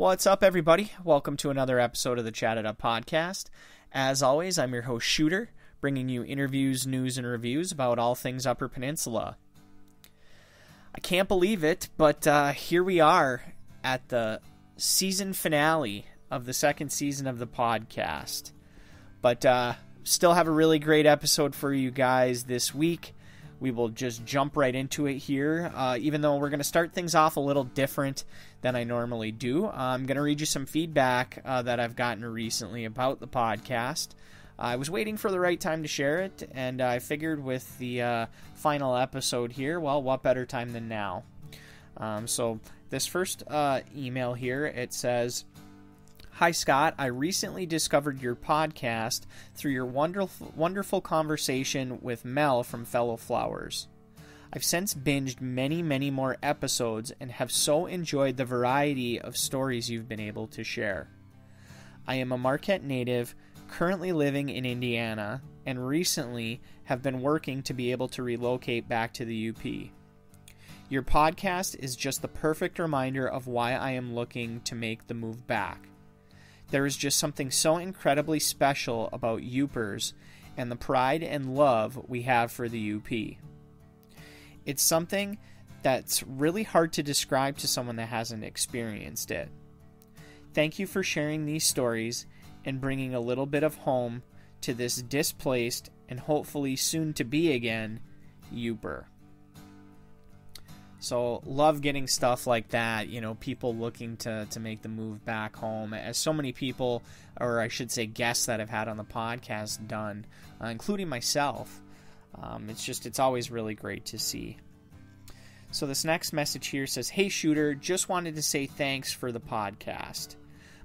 What's up, everybody? Welcome to another episode of the Chat It Up podcast. As always, I'm your host, Shooter, bringing you interviews, news, and reviews about all things Upper Peninsula. I can't believe it, but here we are at the season finale of the second season of the podcast. But still have a really great episode for you guys this week. We will just jump right into it here, even though we're going to start things off a little different than I normally do. I'm going to read you some feedback that I've gotten recently about the podcast. I was waiting for the right time to share it, and I figured with the final episode here, well, what better time than now? So this first email here, it says, "Hi Scott, I recently discovered your podcast through your wonderful conversation with Mel from Fellow Flowers. I've since binged many more episodes and have so enjoyed the variety of stories you've been able to share. I am a Marquette native, currently living in Indiana, and recently have been working to be able to relocate back to the UP. Your podcast is just the perfect reminder of why I am looking to make the move back. There is just something so incredibly special about Upers and the pride and love we have for the UP. It's something that's really hard to describe to someone that hasn't experienced it. Thank you for sharing these stories and bringing a little bit of home to this displaced and hopefully soon to be again Uper." So, love getting stuff like that, you know, people looking to make the move back home, as so many people, or I should say guests that I've had on the podcast done, including myself. It's always really great to see. So this next message here says, "Hey Shooter, just wanted to say thanks for the podcast.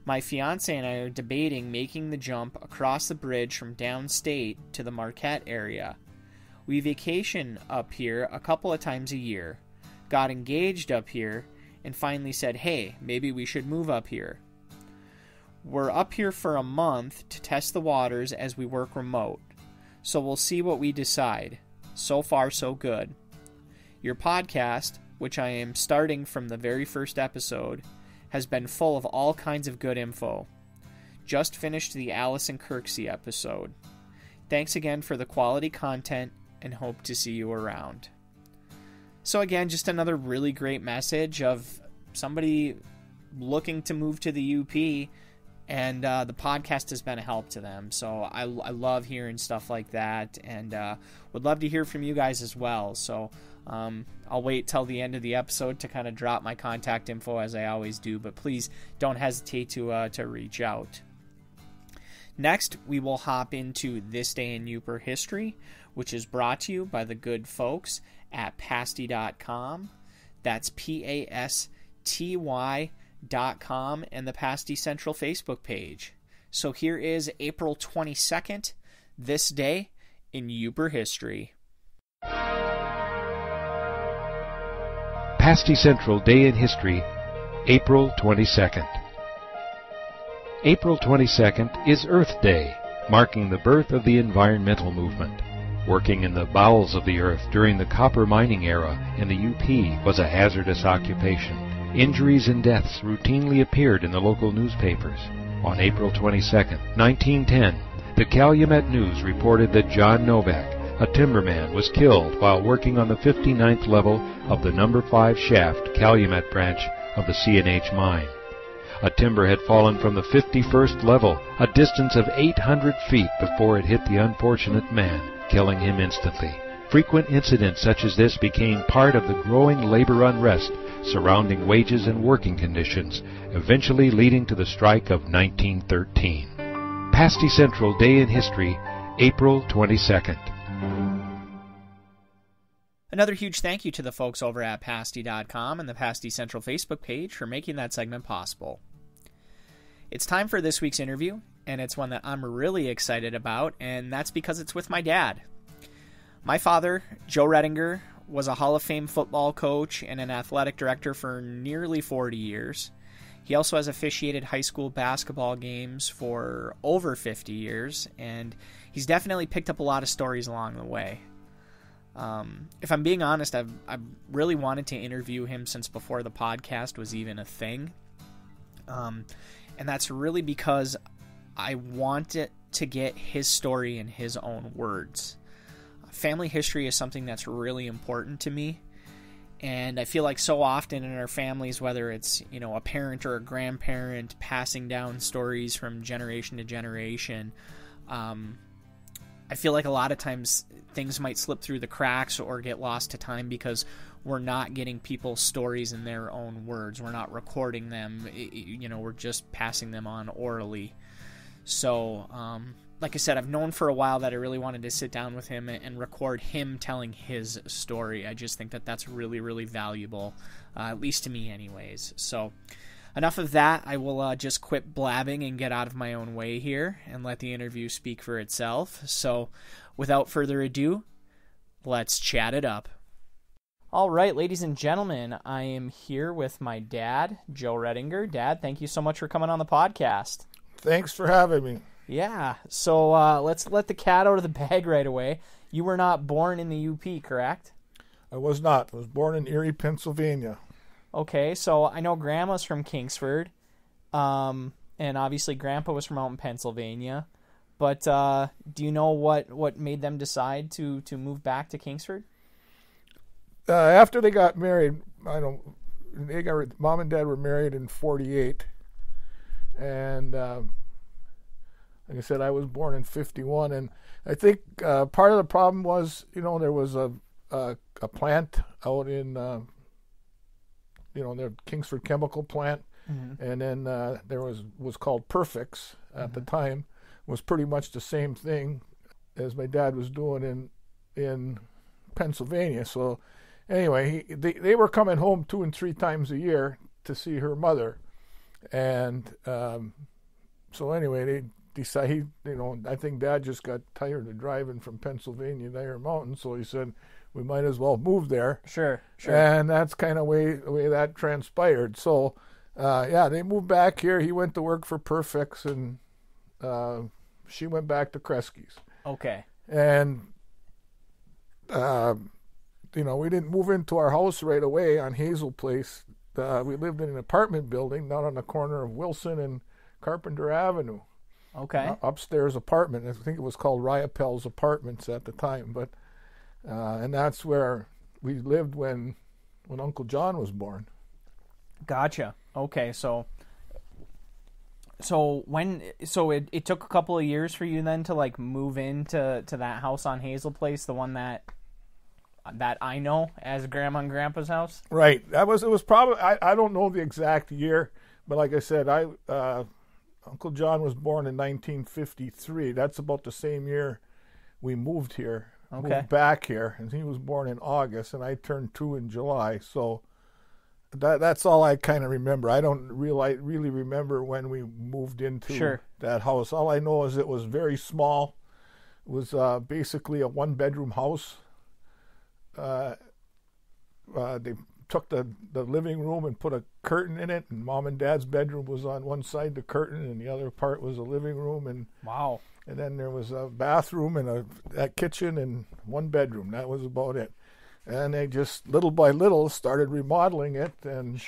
My fiance and I are debating making the jump across the bridge from downstate to the Marquette area. We vacation up here a couple of times a year, got engaged up here, and finally said, hey, maybe we should move up here. We're up here for a month to test the waters as we work remote, so we'll see what we decide. So far, so good. Your podcast, which I am starting from the very first episode, has been full of all kinds of good info. Just finished the Allison Kirksey episode. Thanks again for the quality content and hope to see you around." So again, just another really great message of somebody looking to move to the UP, and the podcast has been a help to them. So I love hearing stuff like that, and would love to hear from you guys as well. So I'll wait till the end of the episode to kind of drop my contact info as I always do, but please don't hesitate to reach out. Next, we will hop into This Day in Uper History, which is brought to you by the good folks at pasty.com. That's PASTY.com and the Pasty Central Facebook page. So here is April 22nd, this day in Uper history. Pasty Central Day in History, April 22nd. April 22nd is Earth Day, marking the birth of the environmental movement. Working in the bowels of the earth during the copper mining era in the UP was a hazardous occupation. Injuries and deaths routinely appeared in the local newspapers. On April 22, 1910, the Calumet News reported that John Novak, a timberman, was killed while working on the 59th level of the No. 5 shaft Calumet branch of the C&H mine. A timber had fallen from the 51st level, a distance of 800 feet before it hit the unfortunate man, killing him instantly. Frequent incidents such as this became part of the growing labor unrest surrounding wages and working conditions, eventually leading to the strike of 1913. Pasty Central Day in History, April 22nd. Another huge thank you to the folks over at pasty.com and the Pasty Central Facebook page for making that segment possible. It's time for this week's interview, and it's one that I'm really excited about, and that's because it's with my dad. My father, Joe Reddinger, was a Hall of Fame football coach and an athletic director for nearly 40 years. He also has officiated high school basketball games for over 50 years, and he's definitely picked up a lot of stories along the way. If I'm being honest, I've really wanted to interview him since before the podcast was even a thing. And that's really because I want it to get his story in his own words. Family history is something that's really important to me. And I feel like so often in our families, whether it's, a parent or a grandparent passing down stories from generation to generation, I feel like a lot of times things might slip through the cracks or get lost to time because we're not getting people's stories in their own words. We're not recording them. We're just passing them on orally. So, like I said, I've known for a while that I really wanted to sit down with him and record him telling his story. I just think that that's really, really valuable, at least to me anyways. So enough of that. I will just quit blabbing and get out of my own way here and let the interview speak for itself. So without further ado, let's chat it up. All right, ladies and gentlemen, I am here with my dad, Joe Reddinger. Dad, thank you so much for coming on the podcast. Thanks for having me. Yeah, so let's let the cat out of the bag right away. You were not born in the UP, correct? I was not. I was born in Erie, Pennsylvania. Okay, so I know Grandma's from Kingsford, and obviously Grandpa was from out in Pennsylvania. But do you know what made them decide to move back to Kingsford? After they got married, mom and dad were married in 1948, and like I said, I was born in 1951, and I think part of the problem was, there was a plant out in, the Kingsford chemical plant, and then there was called Perfix at the time, was pretty much the same thing as my dad was doing in Pennsylvania. So anyway, they were coming home 2 and 3 times a year to see her mother, and so anyway, they decided, I think Dad just got tired of driving from Pennsylvania to Iron Mountain, so he said, we might as well move there. Sure. And that's kind of the way that transpired. So, they moved back here. He went to work for Perfix, and she went back to Kresge's. Okay. And, we didn't move into our house right away on Hazel Place. We lived in an apartment building down on the corner of Wilson and Carpenter Avenue. Okay. Upstairs apartment. I think it was called Ryapel's Apartments at the time, but and that's where we lived when Uncle John was born. Gotcha. Okay, so it took a couple of years for you then to move into that house on Hazel Place, the one that I know as Grandma and Grandpa's house. Right. It was probably I don't know the exact year, but like I said, Uncle John was born in 1953. That's about the same year we moved here. Okay. Moved back here, and he was born in August, and I turned 2 in July. So that's all I kind of remember. I don't really remember when we moved into that house. All I know is it was very small. It was basically a 1-bedroom house. They took the living room and put a curtain in it, and Mom and Dad's bedroom was on one side the curtain, and the other part was a living room. And wow. And then there was a bathroom and a kitchen and 1 bedroom. That was about it. And they just little by little started remodeling it, and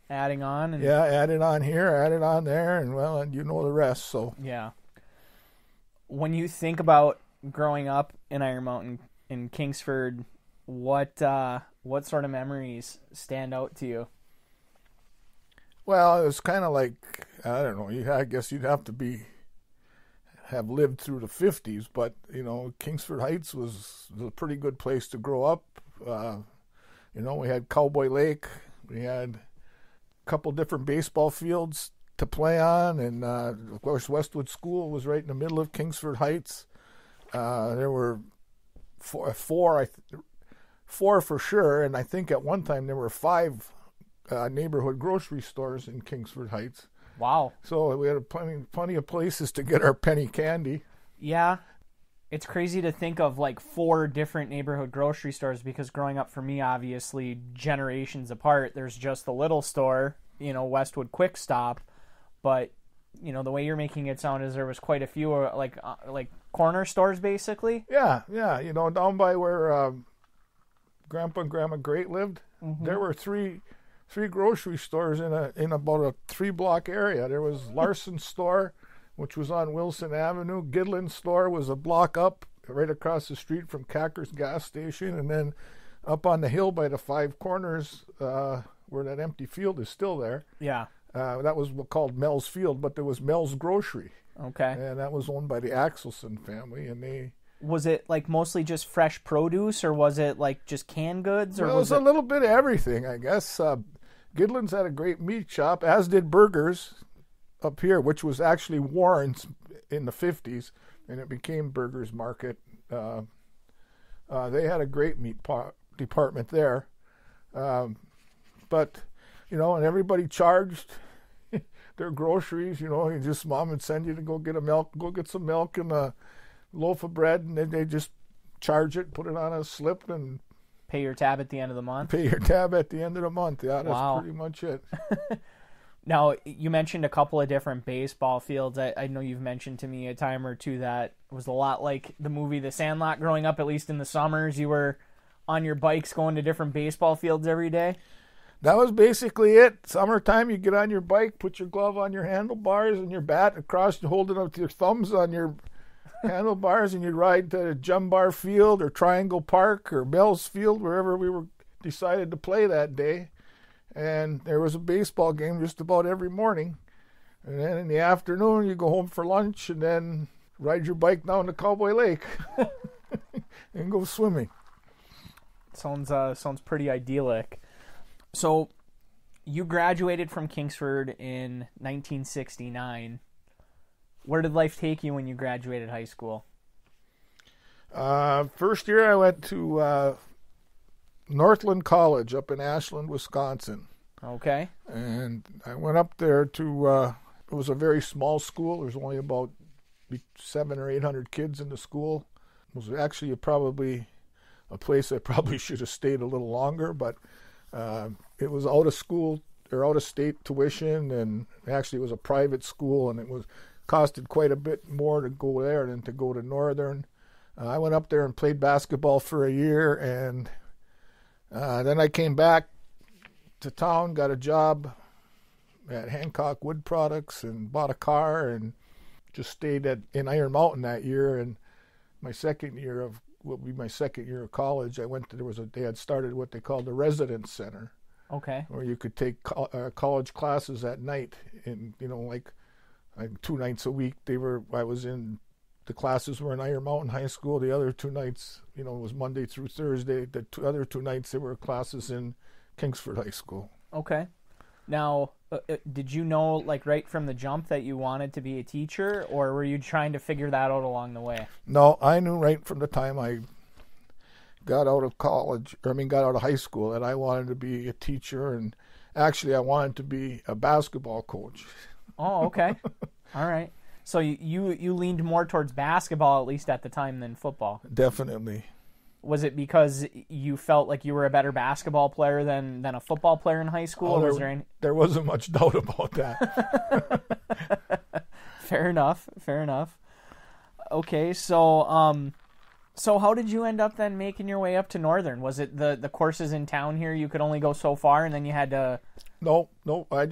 adding on. And added on here, added on there, and and you know the rest. So yeah. When you think about growing up in Iron Mountain in Kingsford, what sort of memories stand out to you? Well, it was kind of like, I don't know, I guess you'd have to have lived through the 50s, but, Kingsford Heights was a pretty good place to grow up. We had Cowboy Lake, we had a couple different baseball fields to play on, and of course Westwood School was right in the middle of Kingsford Heights. There were four for sure, and I think at one time there were 5 neighborhood grocery stores in Kingsford Heights. Wow. So we had plenty of places to get our penny candy. Yeah. It's crazy to think of 4 different neighborhood grocery stores, because growing up for me, obviously, generations apart, there's just the little store, Westwood Quick Stop. But, the way you're making it sound is there was quite a few, like corner stores, basically. Yeah. Down by where Grandpa and Grandma Great lived, there were 3 grocery stores in about a 3-block area. There was Larson's store, which was on Wilson Avenue. Gidlin's store was a block up, right across the street from Cacker's gas station, and then up on the hill by the Five Corners, where that empty field is still there. Yeah. That was called Mel's Field, but there was Mel's Grocery. Okay. And that was owned by the Axelson family, and they... Was it like mostly just fresh produce, or was it like just canned goods? Or Well, it was a little bit of everything, I guess. Gidlin's had a great meat shop, as did Burgers up here, which was actually Warren's in the 50s, and it became Burgers Market. They had a great meat department there. But, you know, and everybody charged their groceries. You know, just mom would send you to go get some milk and a loaf of bread, and then they just charge it, put it on a slip, and pay your tab at the end of the month. Yeah, that's pretty much it. Now, you mentioned a couple of different baseball fields. I know you've mentioned to me a time or two that was a lot like the movie The Sandlot growing up, at least in the summers. You were on your bikes going to different baseball fields every day. That was basically it. Summertime, you get on your bike, put your glove on your handlebars and your bat across, you hold it up with your thumbs on your handlebars, and you'd ride to Jumbar Field or Triangle Park or Mel's Field, wherever we were decided to play that day. And there was a baseball game just about every morning. And then in the afternoon, you go home for lunch and then ride your bike down to Cowboy Lake and go swimming. Sounds pretty idyllic. So you graduated from Kingsford in 1969. Where did life take you when you graduated high school? First year I went to Northland College up in Ashland, Wisconsin. Okay. And I went up there to, it was a very small school. There was only about 700 or 800 kids in the school. It was actually probably a place I probably should have stayed a little longer, but it was out of school or out of state tuition, and actually it was a private school, and it costed quite a bit more to go there than to go to Northern. I went up there and played basketball for a year, and then I came back to town, got a job at Hancock Wood Products, and bought a car, and just stayed in Iron Mountain that year. And my second year of college, I went to they had started what they called the Residence Center. Okay. Where you could take college classes at night, and like 2 nights a week. The classes were in Iron Mountain High School. The other 2 nights, it was Monday through Thursday. The other 2 nights, there were classes in Kingsford High School. Okay. Now, did you know, like, right from the jump that you wanted to be a teacher, or were you trying to figure that out along the way? No, I knew right from the time I got out of high school, that I wanted to be a teacher, and actually I wanted to be a basketball coach. Oh, okay. All right. So you leaned more towards basketball, at least at the time, than football. Definitely. Was it because you felt like you were a better basketball player than a football player in high school? There wasn't much doubt about that. Fair enough. Okay, so how did you end up then making your way up to Northern? Was it the courses in town here, you could only go so far, and then you had to... No. I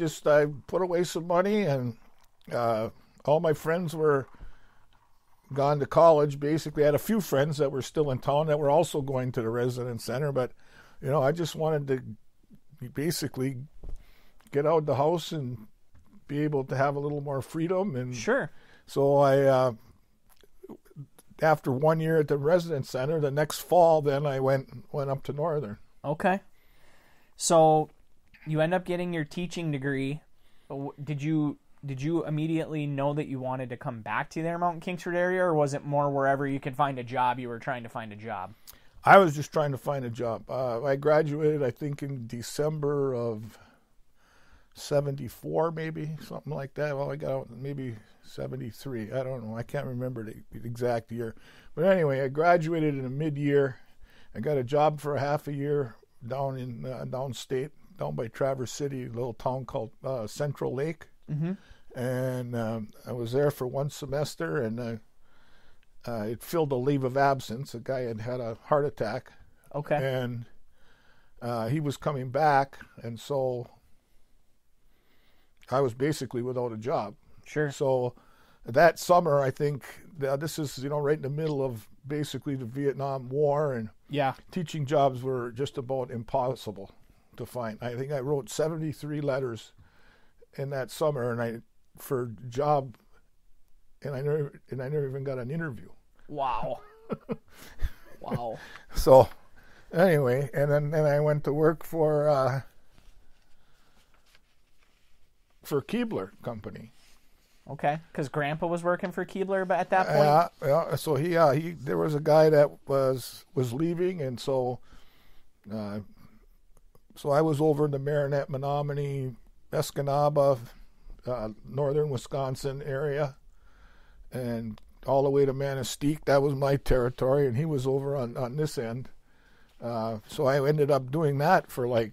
put away some money, and all my friends were gone to college. Basically, I had a few friends that were still in town that were also going to the Residence Center, but I just wanted to basically get out of the house and be able to have a little more freedom. And sure. So I, after 1 year at the Residence Center, the next fall, then I went up to Northern. Okay. So you end up getting your teaching degree. Did you immediately know that you wanted to come back to the Intermountain Kingsford area, or was it more wherever you could find a job, you were trying to find a job? I was just trying to find a job. I graduated, I think, in December of 74, maybe, something like that. Well, I got out maybe 73. I don't know. I can't remember the exact year. But anyway, I graduated in a mid-year. I got a job for a half a year down in downstate, down by Traverse City, a little town called Central Lake. Mm-hmm. And I was there for 1 semester, and it filled a leave of absence. A guy had a heart attack. Okay. And he was coming back, and so I was basically without a job. Sure. So that summer, I think, this is, right in the middle of basically the Vietnam War, and Yeah. teaching jobs were just about impossible to find. I think I wrote 73 letters in that summer, and for job, and I never even got an interview. Wow. Wow. So anyway, and then I went to work for Keebler Company. Okay, because Grandpa was working for Keebler at that point? Yeah. So he there was a guy that was leaving, and so I was over in the Marinette, Menominee, Escanaba, northern Wisconsin area, and all the way to Manistee. That was my territory, and he was over on this end. So I ended up doing that for 3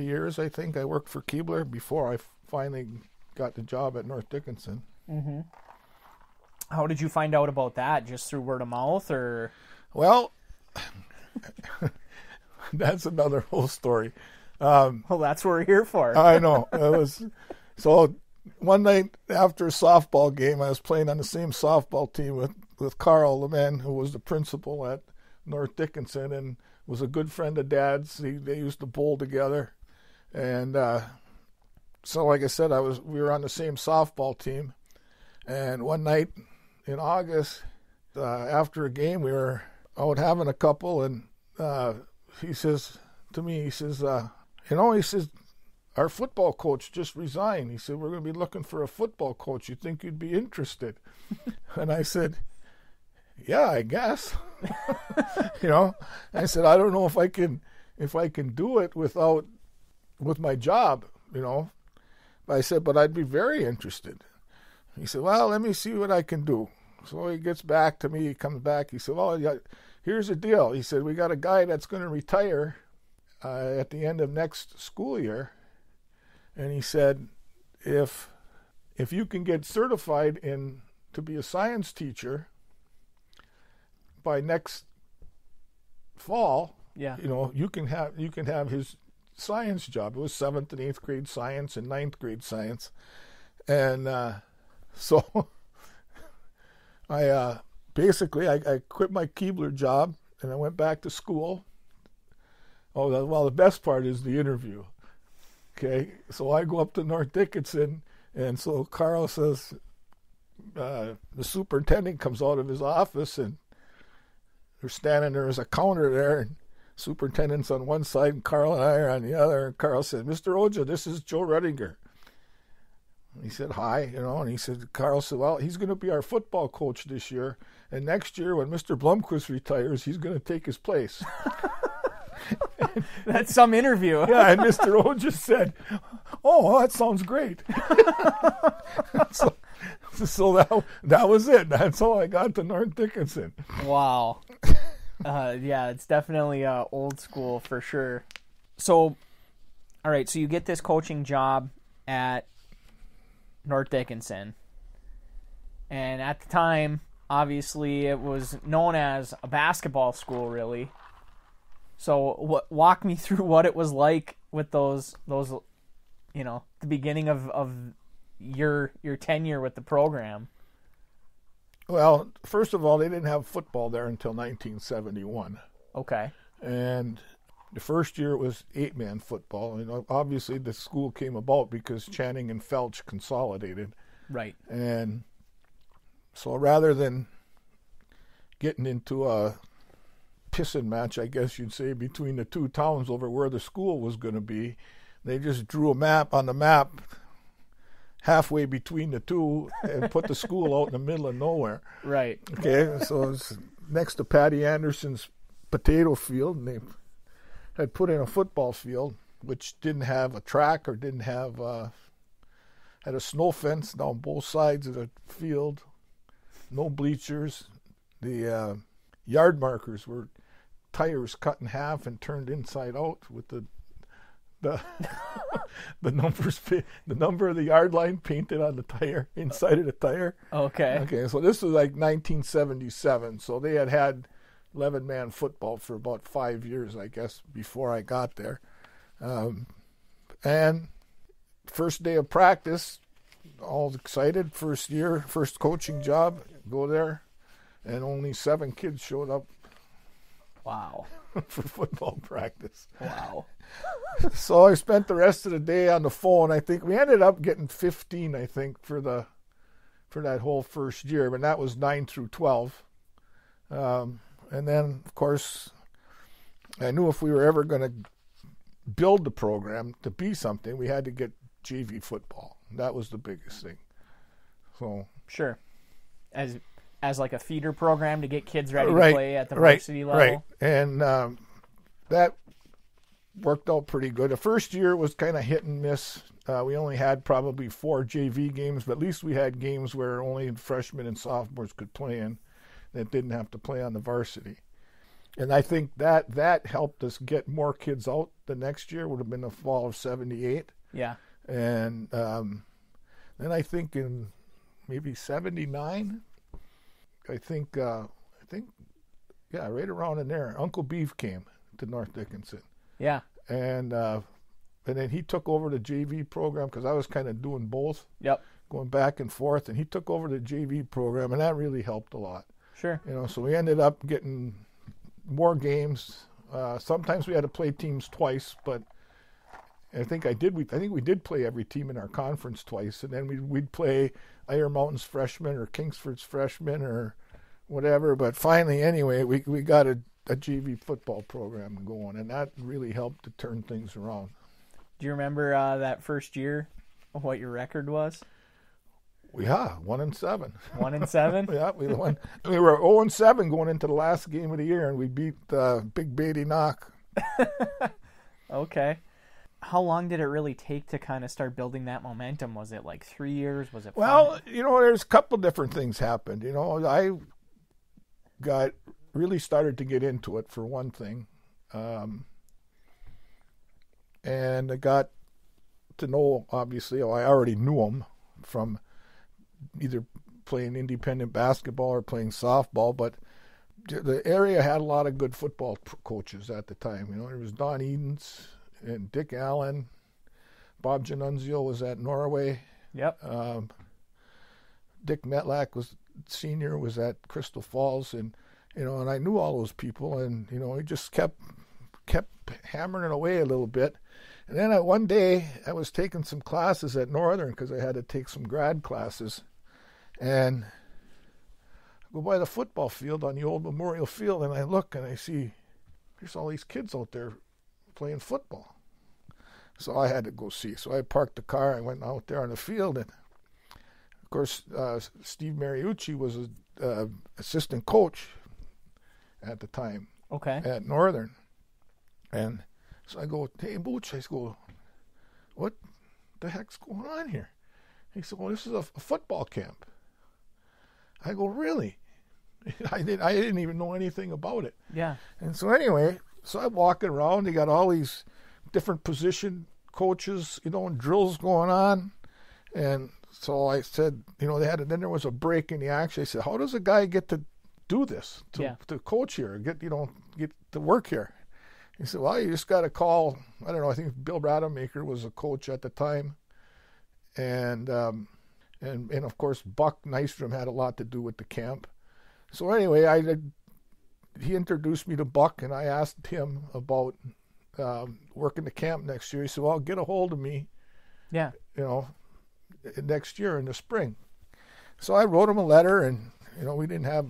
years, I think. I worked for Keebler before I finally got the job at North Dickinson. Mm-hmm. How did you find out about that? Just through word of mouth, or? Well, that's another whole story. Well, that's what we're here for. I know. So one night after a softball game, I was playing on the same softball team with Carl, the man who was the principal at North Dickinson, and was a good friend of Dad's. They used to bowl together, and so like I said, we were on the same softball team. And one night in August, after a game, we were out having a couple, and he says to me, he says, our football coach just resigned. He said, we're going to be looking for a football coach. You think you'd be interested? And I said, yeah, I guess. I said, I don't know if I can do it with my job, But I said, but I'd be very interested. He said, well, let me see what I can do. So he gets back to me. He comes back. He said, well, yeah, here's the deal. He said, we got a guy that's going to retire at the end of next school year. And he said, if you can get certified to be a science teacher by next fall, yeah, you can have his science job. It was 7th and 8th grade science and 9th grade science. And so I quit my Keebler job and I went back to school. Oh, well, the best part is the interview. Okay, so I go up to North Dickinson, and so Carl says, the superintendent comes out of his office, and they're standing there as a counter there, and superintendent's on one side, and Carl and I are on the other. And Carl said, Mr. Oja, this is Joe Reddinger. He said, hi, and Carl said, well, he's going to be our football coach this year, and next year when Mr. Blomquist retires, he's going to take his place. That's some interview. Yeah, and Mr. Oja said, oh, well, that sounds great. so that was it. That's all I got to North Dickinson. Wow. Yeah, it's definitely old school for sure. So, all right, so you get this coaching job at North Dickinson. And at the time, obviously, it was known as a basketball school, really. So walk me through what it was like with those the beginning of your tenure with the program. Well, first of all, they didn't have football there until 1971. Okay. And the first year it was 8-man football. And obviously the school came about because Channing and Felch consolidated. Right. And so rather than getting into a pissing match, I guess you'd say, between the two towns over where the school was going to be, they just drew a map on the map halfway between the two and put the school out in the middle of nowhere. Right. Okay, so it's next to Patty Anderson's potato field, and they had put in a football field which didn't have a track or didn't have had a snow fence down both sides of the field, no bleachers. The yard markers were tires cut in half and turned inside out with the numbers, the number of the yard line painted on the tire, inside of the tire. Okay. Okay, so this was like 1977. So they had 11-man football for about 5 years, I guess, before I got there. And first day of practice, all excited, first year, first coaching job, go there, and only 7 kids showed up. Wow. For football practice. Wow. So I spent the rest of the day on the phone. I think we ended up getting 15, I think, for that whole first year, but that was 9 through 12. And then, of course, I knew if we were ever going to build the program to be something, we had to get JV football. That was the biggest thing. So sure, as like a feeder program to get kids ready to play at the varsity level. Right, and that worked out pretty good. The first year was kind of hit and miss. We only had probably 4 JV games, but at least we had games where only freshmen and sophomores could play in that didn't have to play on the varsity. And I think that helped us get more kids out the next year. Would have been the fall of '78. Yeah. And then I think in maybe '79, I think right around in there, Uncle Beef came to North Dickinson. Yeah. And then he took over the JV program because I was kind of doing both. Yep. Going back and forth, and he took over the JV program, and that really helped a lot. Sure. So we ended up getting more games. Sometimes we had to play teams twice, but I think we did play every team in our conference twice, and then we'd play Iron Mountain's freshmen or Kingsford's freshmen or whatever. But finally, anyway, we got a JV football program going, and that really helped to turn things around. Do you remember that first year, what your record was? Yeah, 1-7. 1-7? Yeah, we won. We were 0-7 going into the last game of the year, and we beat Big Beatty Knock. Okay. How long did it really take to kind of start building that momentum? Was it like 3 years? Was it 5? Well, there's a couple different things happened. I really started to get into it, for one thing. And I got to know, obviously, I already knew them from either playing independent basketball or playing softball, but the area had a lot of good football coaches at the time. There was Don Edens and Dick Allen. Bob Janunzio was at Norway. Yep. Dick Metlack was at Crystal Falls, and I knew all those people, and he just kept hammering it away a little bit. And then one day I was taking some classes at Northern because I had to take some grad classes, and I go by the football field on the old Memorial Field, and I look and I see there's all these kids out there playing football. So I had to go see. So I parked the car. I went out there on the field, and of course Steve Mariucci was an assistant coach at the time. Okay. At Northern. And so I go, hey, Booch, I go, what the heck's going on here? He said, well, this is a football camp. I go, really? I didn't even know anything about it. Yeah. And so anyway, I'm walking around. They got all these different position coaches, and drills going on. And so I said, then there was a break in the action. I said, how does a guy get to do this, to coach here, get to work here? He said, well, you just got to call, I don't know, I think Bill Rademacher was a coach at the time. And of course, Buck Nystrom had a lot to do with the camp. So anyway, he introduced me to Buck, and I asked him about working the camp next year. He said, well, get a hold of me, next year in the spring. So I wrote him a letter, and, we didn't have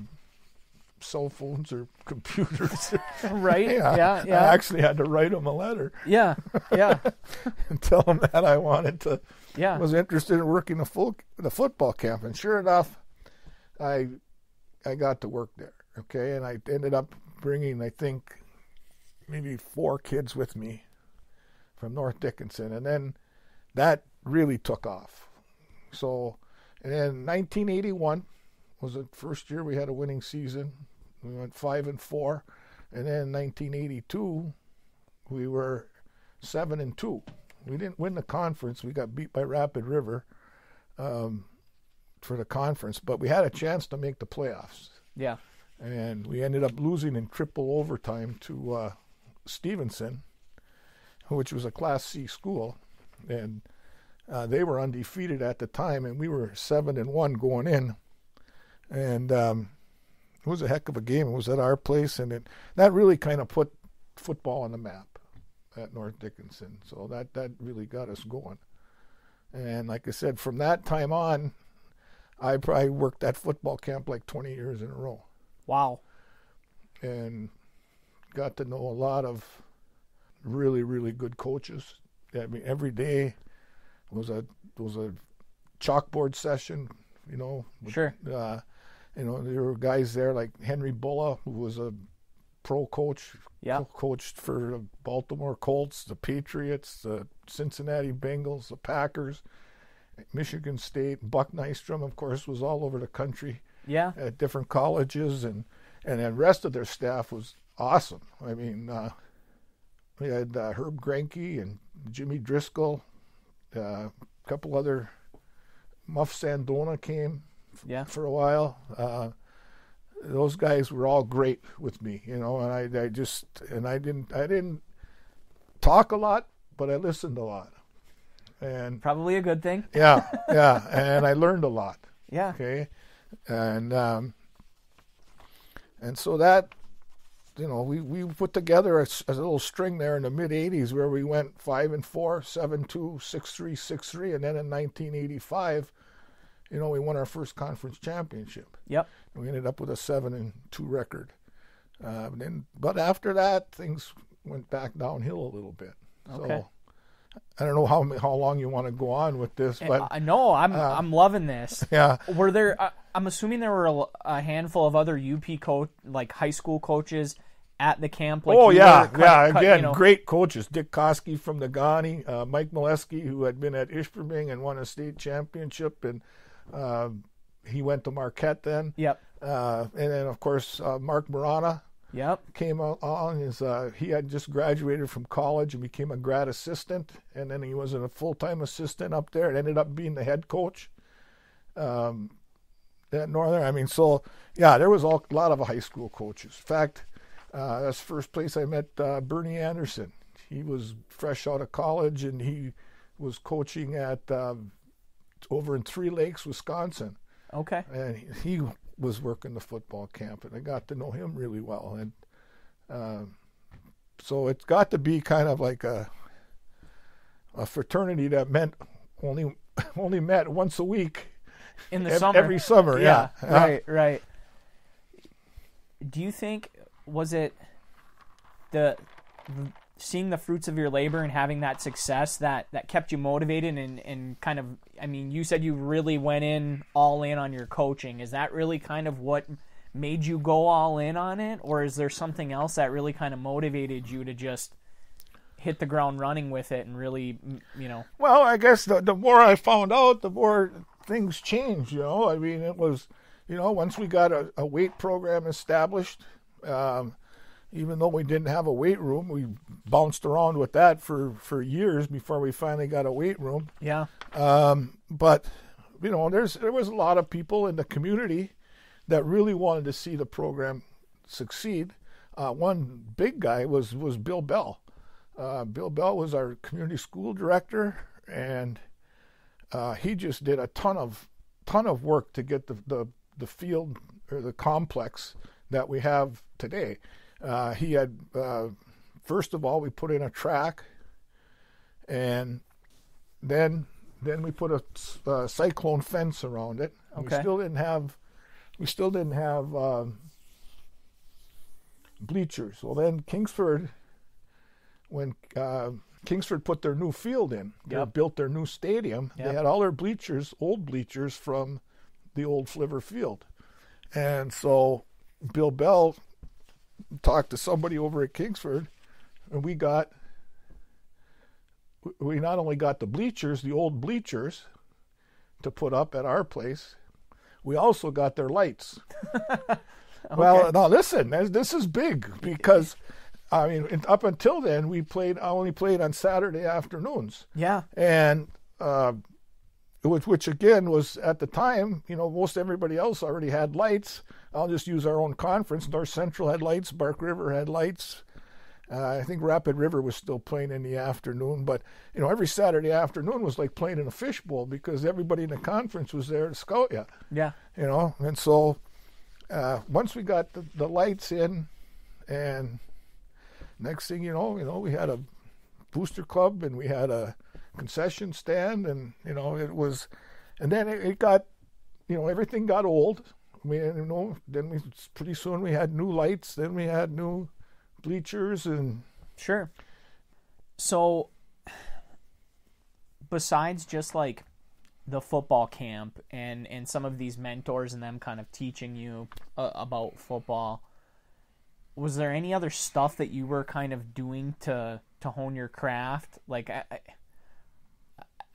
cell phones or computers. Right. Yeah. I actually had to write him a letter. Yeah. And tell him that I wanted to, was interested in working the football camp. And sure enough, I got to work there. Okay. And I ended up bringing, I think, maybe 4 kids with me from North Dickinson. And then that really took off. So, and then 1981 was the first year we had a winning season. We went 5-4, and then 1982 we were 7-2. We didn't win the conference. We got beat by Rapid River for the conference, but we had a chance to make the playoffs. Yeah. And we ended up losing in triple overtime to Stevenson, which was a Class C school. And they were undefeated at the time, and we were 7-1 going in. And it was a heck of a game. It was at our place, and that really kind of put football on the map at North Dickinson. So that really got us going. And like I said, from that time on, I probably worked that football camp like 20 years in a row. Wow. And got to know a lot of really, really good coaches. I mean, every day was a chalkboard session, you know. Sure. You know, there were guys there like Henry Bulla, who was a pro coach. Yeah. Coached for the Baltimore Colts, the Patriots, the Cincinnati Bengals, the Packers, Michigan State. Buck Nystrom, of course, was all over the country. Yeah. At different colleges, and the rest of their staff was awesome. I mean, we had Herb Grenke and Jimmy Driscoll, a couple other. Muff Sandona came for a while. Those guys were all great with me, you know, and I didn't talk a lot, but I listened a lot. And probably a good thing. Yeah, and I learned a lot. Yeah. Okay. And so that, you know, we put together a little string there in the mid-'80s where we went 5-4, 7-2, 6-3, 6-3, and then in 1985, you know, we won our first conference championship. Yep. We ended up with a 7-2 record. But after that, things went back downhill a little bit. Okay. So I don't know how long you want to go on with this, but I know I'm loving this. Yeah. Were there? I'm assuming there were a handful of other UP high school coaches at the camp. Like Again, you know. Great coaches. Dick Koski from Nagani, Mike Molesky, who had been at Ishpeming and won a state championship, and he went to Marquette then. Yep. And then of course Mark Marana. Yep. Came on. He had just graduated from college and became a grad assistant, and then he was a full-time assistant up there and ended up being the head coach at Northern. I mean, so yeah, there was a lot of high school coaches. In fact, that's the first place I met Bernie Anderson. He was fresh out of college, and he was coaching at over in Three Lakes, Wisconsin. Okay. And he was working the football camp, and I got to know him really well. And so it's got to be kind of like a fraternity that meant only met once a week in the summer. Every summer, yeah. Right. Do you think, was it seeing the fruits of your labor and having that success that kept you motivated and kind of, I mean, you said you really went all in on your coaching. Is that really kind of what made you go all in on it? Or is there something else that really kind of motivated you to just hit the ground running with it and really, you know? Well, I guess the more I found out, the more things changed, you know. I mean, it was, you know, once we got a weight program established, even though we didn't have a weight room, we bounced around with that for years before we finally got a weight room. Yeah. But, you know, there was a lot of people in the community that really wanted to see the program succeed. One big guy was Bill Bell. Bill Bell was our community school director, and he just did a ton of work to get the field or the complex that we have today. He had, first of all, we put in a track, and then we put a cyclone fence around it. Okay. We still didn't have bleachers. Well, then Kingsford, when Kingsford put their new field in, they built their new stadium. Yep. They had all their bleachers, old bleachers from the old Fliver Field, and so Bill Bell talked to somebody over at Kingsford, and we not only got the old bleachers to put up at our place, we also got their lights. Okay. Well, now listen, this is big, because I mean, up until then I only played on Saturday afternoons. Yeah. And which again was at the time, most everybody else already had lights. I'll just use our own conference. North Central had lights, Bark River had lights. I think Rapid River was still playing in the afternoon, but every Saturday afternoon was like playing in a fishbowl because everybody in the conference was there to scout you. Yeah. And so once we got the lights in, and next thing you know, we had a booster club and we had a concession stand, and it was, and then it got, everything got old. Then pretty soon we had new lights, then we had new bleachers and sure. So besides just like the football camp and some of these mentors and them kind of teaching you about football, was there any other stuff that you were kind of doing to hone your craft? Like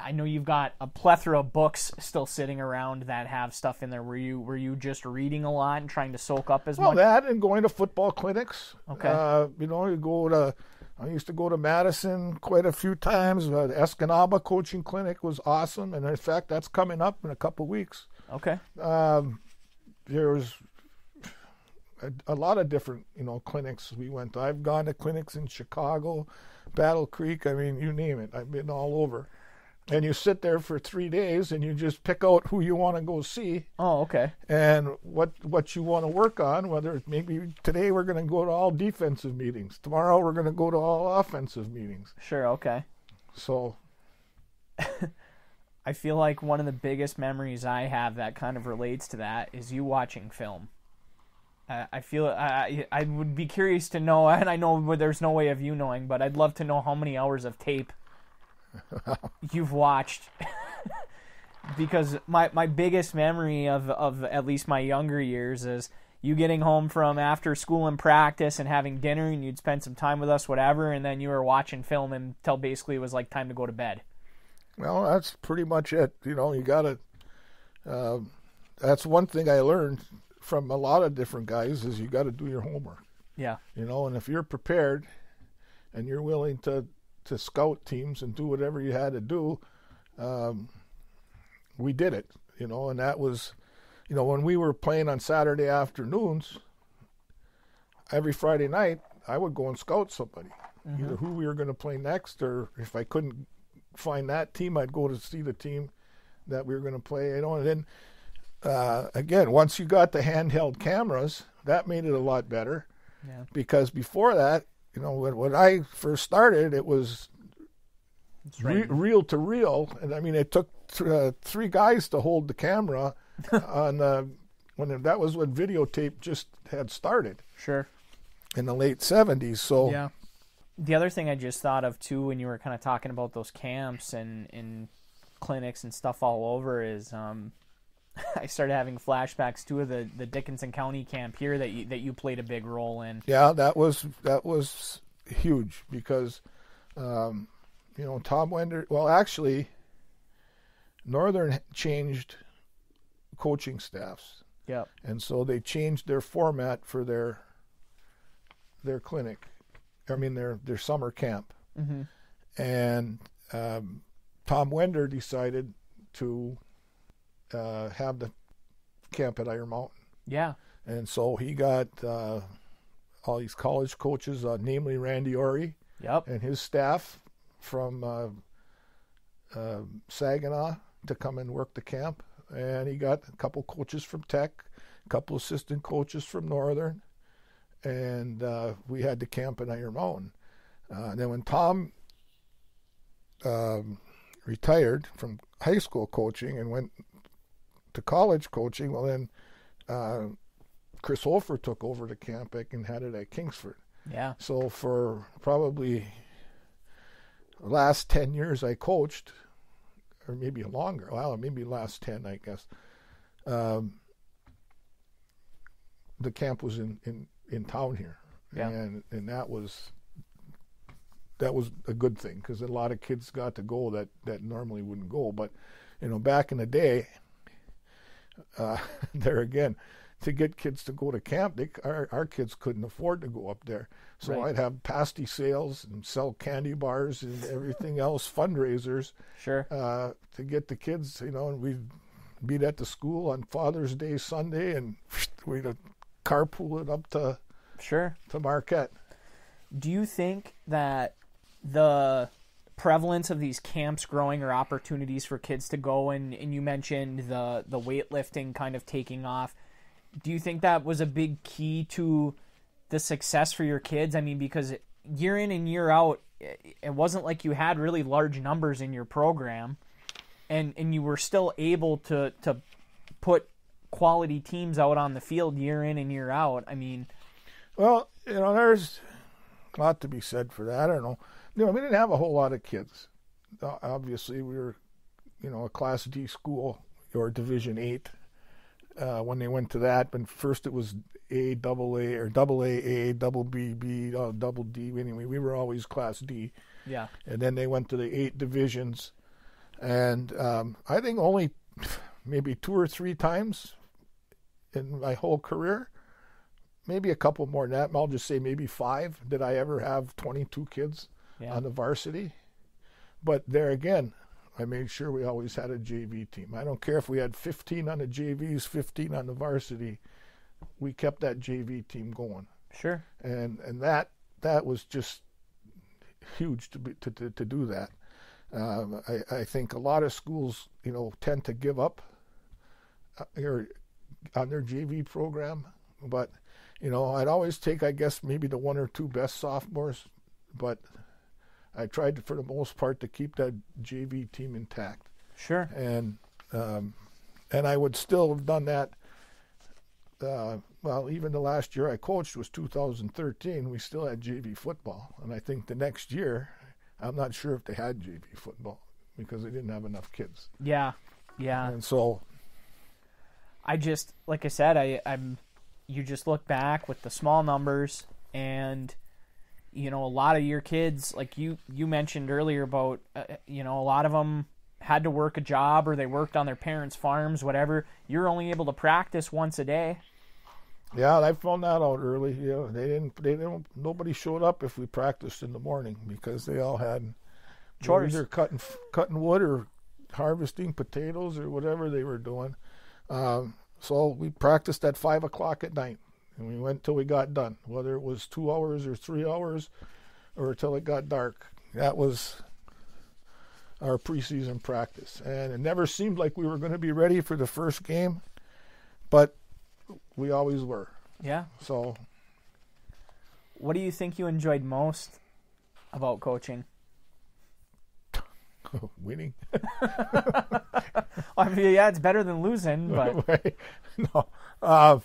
I know you've got a plethora of books still sitting around that have stuff in there. Were you just reading a lot and trying to soak up as much? Well, that and going to football clinics. Okay. I used to go to Madison quite a few times. The Escanaba coaching clinic was awesome, and in fact, that's coming up in a couple of weeks. Okay. There's a lot of different clinics we went to. I've gone to clinics in Chicago, Battle Creek. I mean, you name it. I've been all over. And you sit there for 3 days and you just pick out who you want to go see. Oh, okay. And what you want to work on, whether it's maybe today we're going to go to all defensive meetings. Tomorrow we're going to go to all offensive meetings. Sure, okay. So I feel like one of the biggest memories I have that kind of relates to that is you watching film. I feel I would be curious to know, and I know there's no way of you knowing, but I'd love to know how many hours of tape you've watched. Because my biggest memory of at least my younger years is you getting home from after school and practice and having dinner, and you'd spend some time with us, whatever, and then you were watching film until basically it was like time to go to bed. Well, that's pretty much it. You gotta that's one thing I learned from a lot of different guys is you got to do your homework. Yeah. And if you're prepared and you're willing to scout teams and do whatever you had to do, we did it, and that was, when we were playing on Saturday afternoons, every Friday night, I would go and scout somebody, either who we were going to play next, or if I couldn't find that team, I'd go to see the team that we were going to play, and then, again, once you got the handheld cameras, that made it a lot better, because before that, when I first started, it was reel to reel, and I mean it took 3 guys to hold the camera on that was when videotape just had started. Sure. In the late 70s. So yeah. The other thing I just thought of too, when you were kind of talking about those camps and clinics and stuff all over, is I started having flashbacks to the Dickinson County camp here that you played a big role in. Yeah, that was huge because Tom Wender. Well, actually, Northern changed coaching staffs. Yeah. And so they changed their format for their clinic. I mean their summer camp. Mm-hmm. And Tom Wender decided to have the camp at Iron Mountain. Yeah. And so he got all these college coaches, namely Randy Orey, and his staff from Saginaw to come and work the camp. And he got a couple coaches from Tech, a couple assistant coaches from Northern, and we had the camp in Iron Mountain. Then when Tom retired from high school coaching and went to college coaching, well then Chris Hofer took over the camp and had it at Kingsford. Yeah. So for probably the last 10 years I coached, or maybe longer, well, maybe last 10, I guess, the camp was in town here. Yeah. And that was a good thing because a lot of kids got to go that normally wouldn't go. But, back in the day, there again, to get kids to go to camp. Our kids couldn't afford to go up there. So Right. I'd have pasty sales and sell candy bars and everything else, fundraisers, Sure. to get the kids, and we'd meet at the school on Father's Day Sunday, and we'd carpool it up to Sure. Marquette. Do you think that the prevalence of these camps growing or opportunities for kids to go, and you mentioned the weightlifting kind of taking off, do you think that was a big key to the success for your kids? I mean, because year in and year out, it wasn't like you had really large numbers in your program, and you were still able to put quality teams out on the field year in and year out. I mean, well, there's a lot to be said for that. I don't know. We didn't have a whole lot of kids. Obviously, we were, a Class D school or Division 8 when they went to that. But first it was A, double A, or double A, double B, B, double D. Anyway, we were always Class D. yeah, And then they went to the 8 divisions. And I think only maybe 2 or 3 times in my whole career, maybe a couple more than that, I'll just say maybe 5, did I ever have 22 kids on the varsity. But there again, I made sure we always had a JV team. I don't care if we had 15 on the JVs, 15 on the varsity. We kept that JV team going. sure. And that was just huge to do that. I think a lot of schools, tend to give up on their JV program, but I'd always take, I guess, maybe the 1 or 2 best sophomores, but I tried for the most part to keep that JV team intact. Sure. And I would still have done that. Well, even the last year I coached was 2013. We still had JV football, and I think the next year, I'm not sure if they had JV football because they didn't have enough kids. Yeah. And so, I just, like I said, you just look back with the small numbers, and a lot of your kids, like you mentioned earlier about, a lot of them had to work a job or they worked on their parents' farms, whatever. You're only able to practice once a day. yeah, I found that out early. Nobody showed up if we practiced in the morning because they all had Chores. either cutting wood or harvesting potatoes or whatever they were doing. So we practiced at 5 o'clock at night, and we went till we got done, whether it was 2 hours or 3 hours or till it got dark. That was our preseason practice. And it never seemed like we were going to be ready for the first game, but we always were. Yeah. So, What do you think you enjoyed most about coaching? winning. I mean, yeah, it's better than losing, but No. I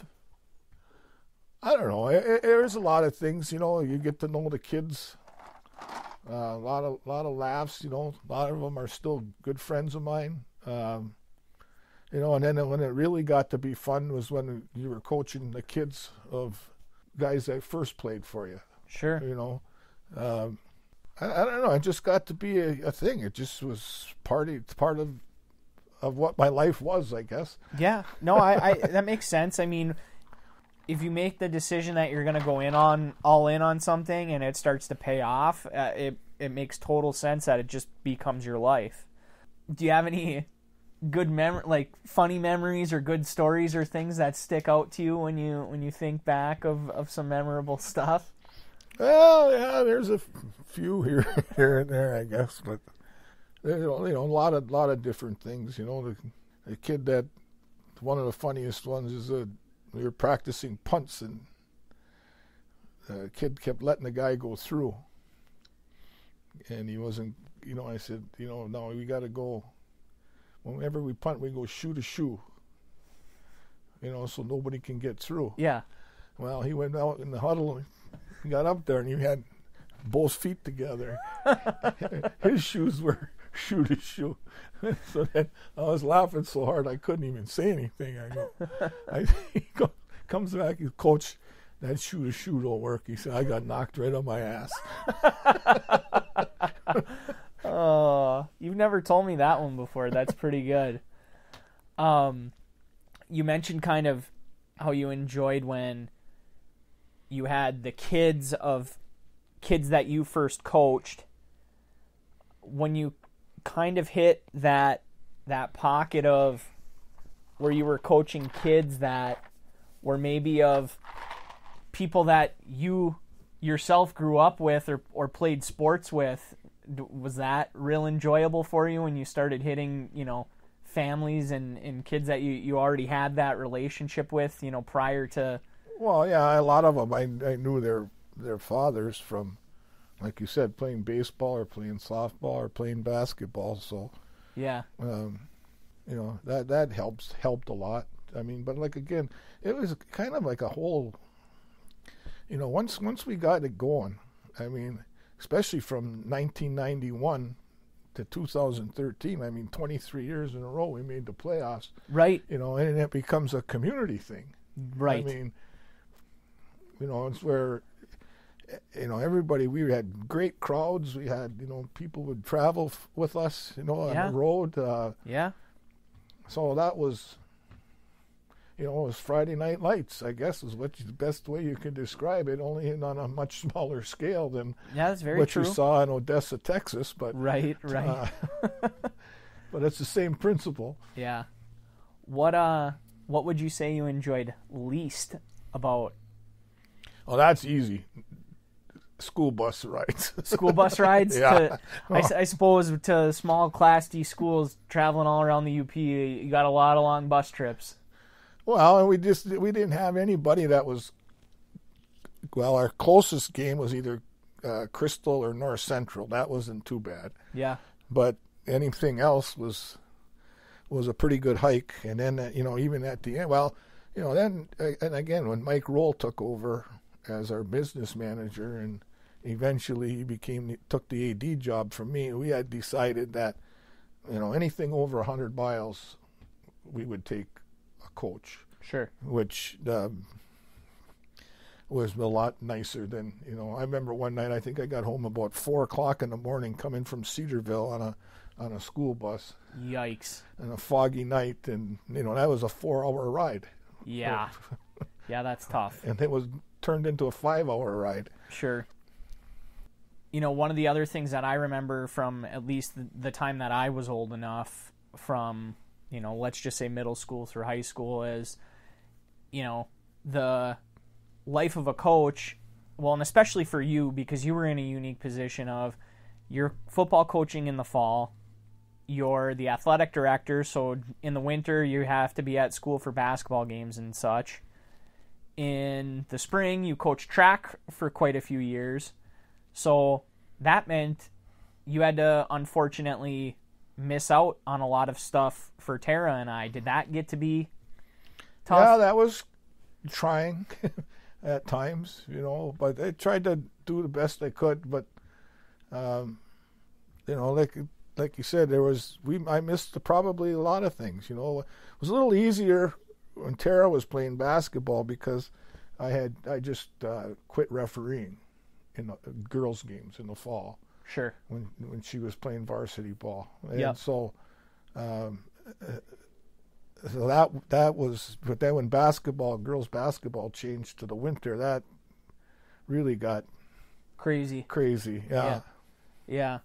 don't know. There's a lot of things, you get to know the kids. A lot of laughs, a lot of them are still good friends of mine. And then when it really got to be fun was when you were coaching the kids of guys that first played for you. sure. I don't know. It just got to be a thing. It just was part of what my life was, I guess. Yeah, no, I that makes sense. I mean, if you make the decision that you're going to go all in on something and it starts to pay off, it makes total sense that it just becomes your life. Do you have any good funny memories or good stories or things that stick out to you when you think back of some memorable stuff? Well, yeah, there's a few here and there, I guess, but a lot of different things. The kid that one of the funniest ones is we were practicing punts, and the kid kept letting the guy go through, and he wasn't. I said, no, we got to go. Whenever we punt, we go shoe to shoe. So nobody can get through. Yeah. Well, he went out in the huddle. He got up there and he had both feet together. His shoes were shoe to shoe. So then I was laughing so hard I couldn't even say anything. He comes back, he's, Coach, that shoe to shoe don't work. He said, I got knocked right on my ass. Oh, you've never told me that one before. That's pretty good. You mentioned kind of you enjoyed when you had the kids that you first coached, when you kind of hit that pocket of where you were coaching kids that were maybe of people that you yourself grew up with or played sports with. Was that real enjoyable for you when you started hitting, families and kids that you already had that relationship with, prior to? Well, yeah, a lot of them I knew their fathers from, like you said, playing baseball or playing softball or playing basketball. So yeah, that helped a lot. I mean, but like again, it was kind of like a whole. Once we got it going, I mean, especially from 1991 to 2013, I mean, 23 years in a row we made the playoffs. Right. And it becomes a community thing. Right. I mean, it's where, everybody, we had great crowds. We had, people would travel with us, on the road. Yeah. So that was, it was Friday Night Lights, I guess, is the best way you could describe it, only on a much smaller scale than that's very what true. You saw in Odessa, Texas. But right. But it's the same principle. Yeah. What would you say you enjoyed least about? Oh, that's easy. School bus rides. School bus rides? Yeah. I suppose to small Class D schools traveling all around the UP, you got a lot of long bus trips. Well, and we didn't have anybody that was. Well, our closest game was either Crystal or North Central. That wasn't too bad. Yeah. But anything else was a pretty good hike. And then even at the end, then and again when Mike Roll took over as our business manager, and eventually he took the AD job from me, we had decided that anything over 100 miles, we would take coach. Sure. Which was a lot nicer than, I remember one night I think I got home about 4:00 in the morning coming from Cedarville on a school bus. Yikes. On a foggy night, and that was a 4-hour ride. Yeah. Yeah, that's tough. And it was turned into a 5-hour ride. Sure. One of the other things that I remember from at least the time that I was old enough, from let's just say middle school through high school, is, the life of a coach, well, and especially for you, because you were in a unique position of you're football coaching in the fall, you're the athletic director, so in the winter you have to be at school for basketball games and such. In the spring, you coached track for quite a few years, so that meant you had to, unfortunately, miss out on a lot of stuff for Tara and I. Did that get to be tough? Yeah, that was trying at times, but I tried to do the best I could. But, like you said, I missed probably a lot of things. It was a little easier when Tara was playing basketball because I just quit refereeing in the girls' games in the fall. Sure. When she was playing varsity ball, and yep. so that was. But then when girls' basketball changed to the winter, that really got crazy. Yeah. Yeah.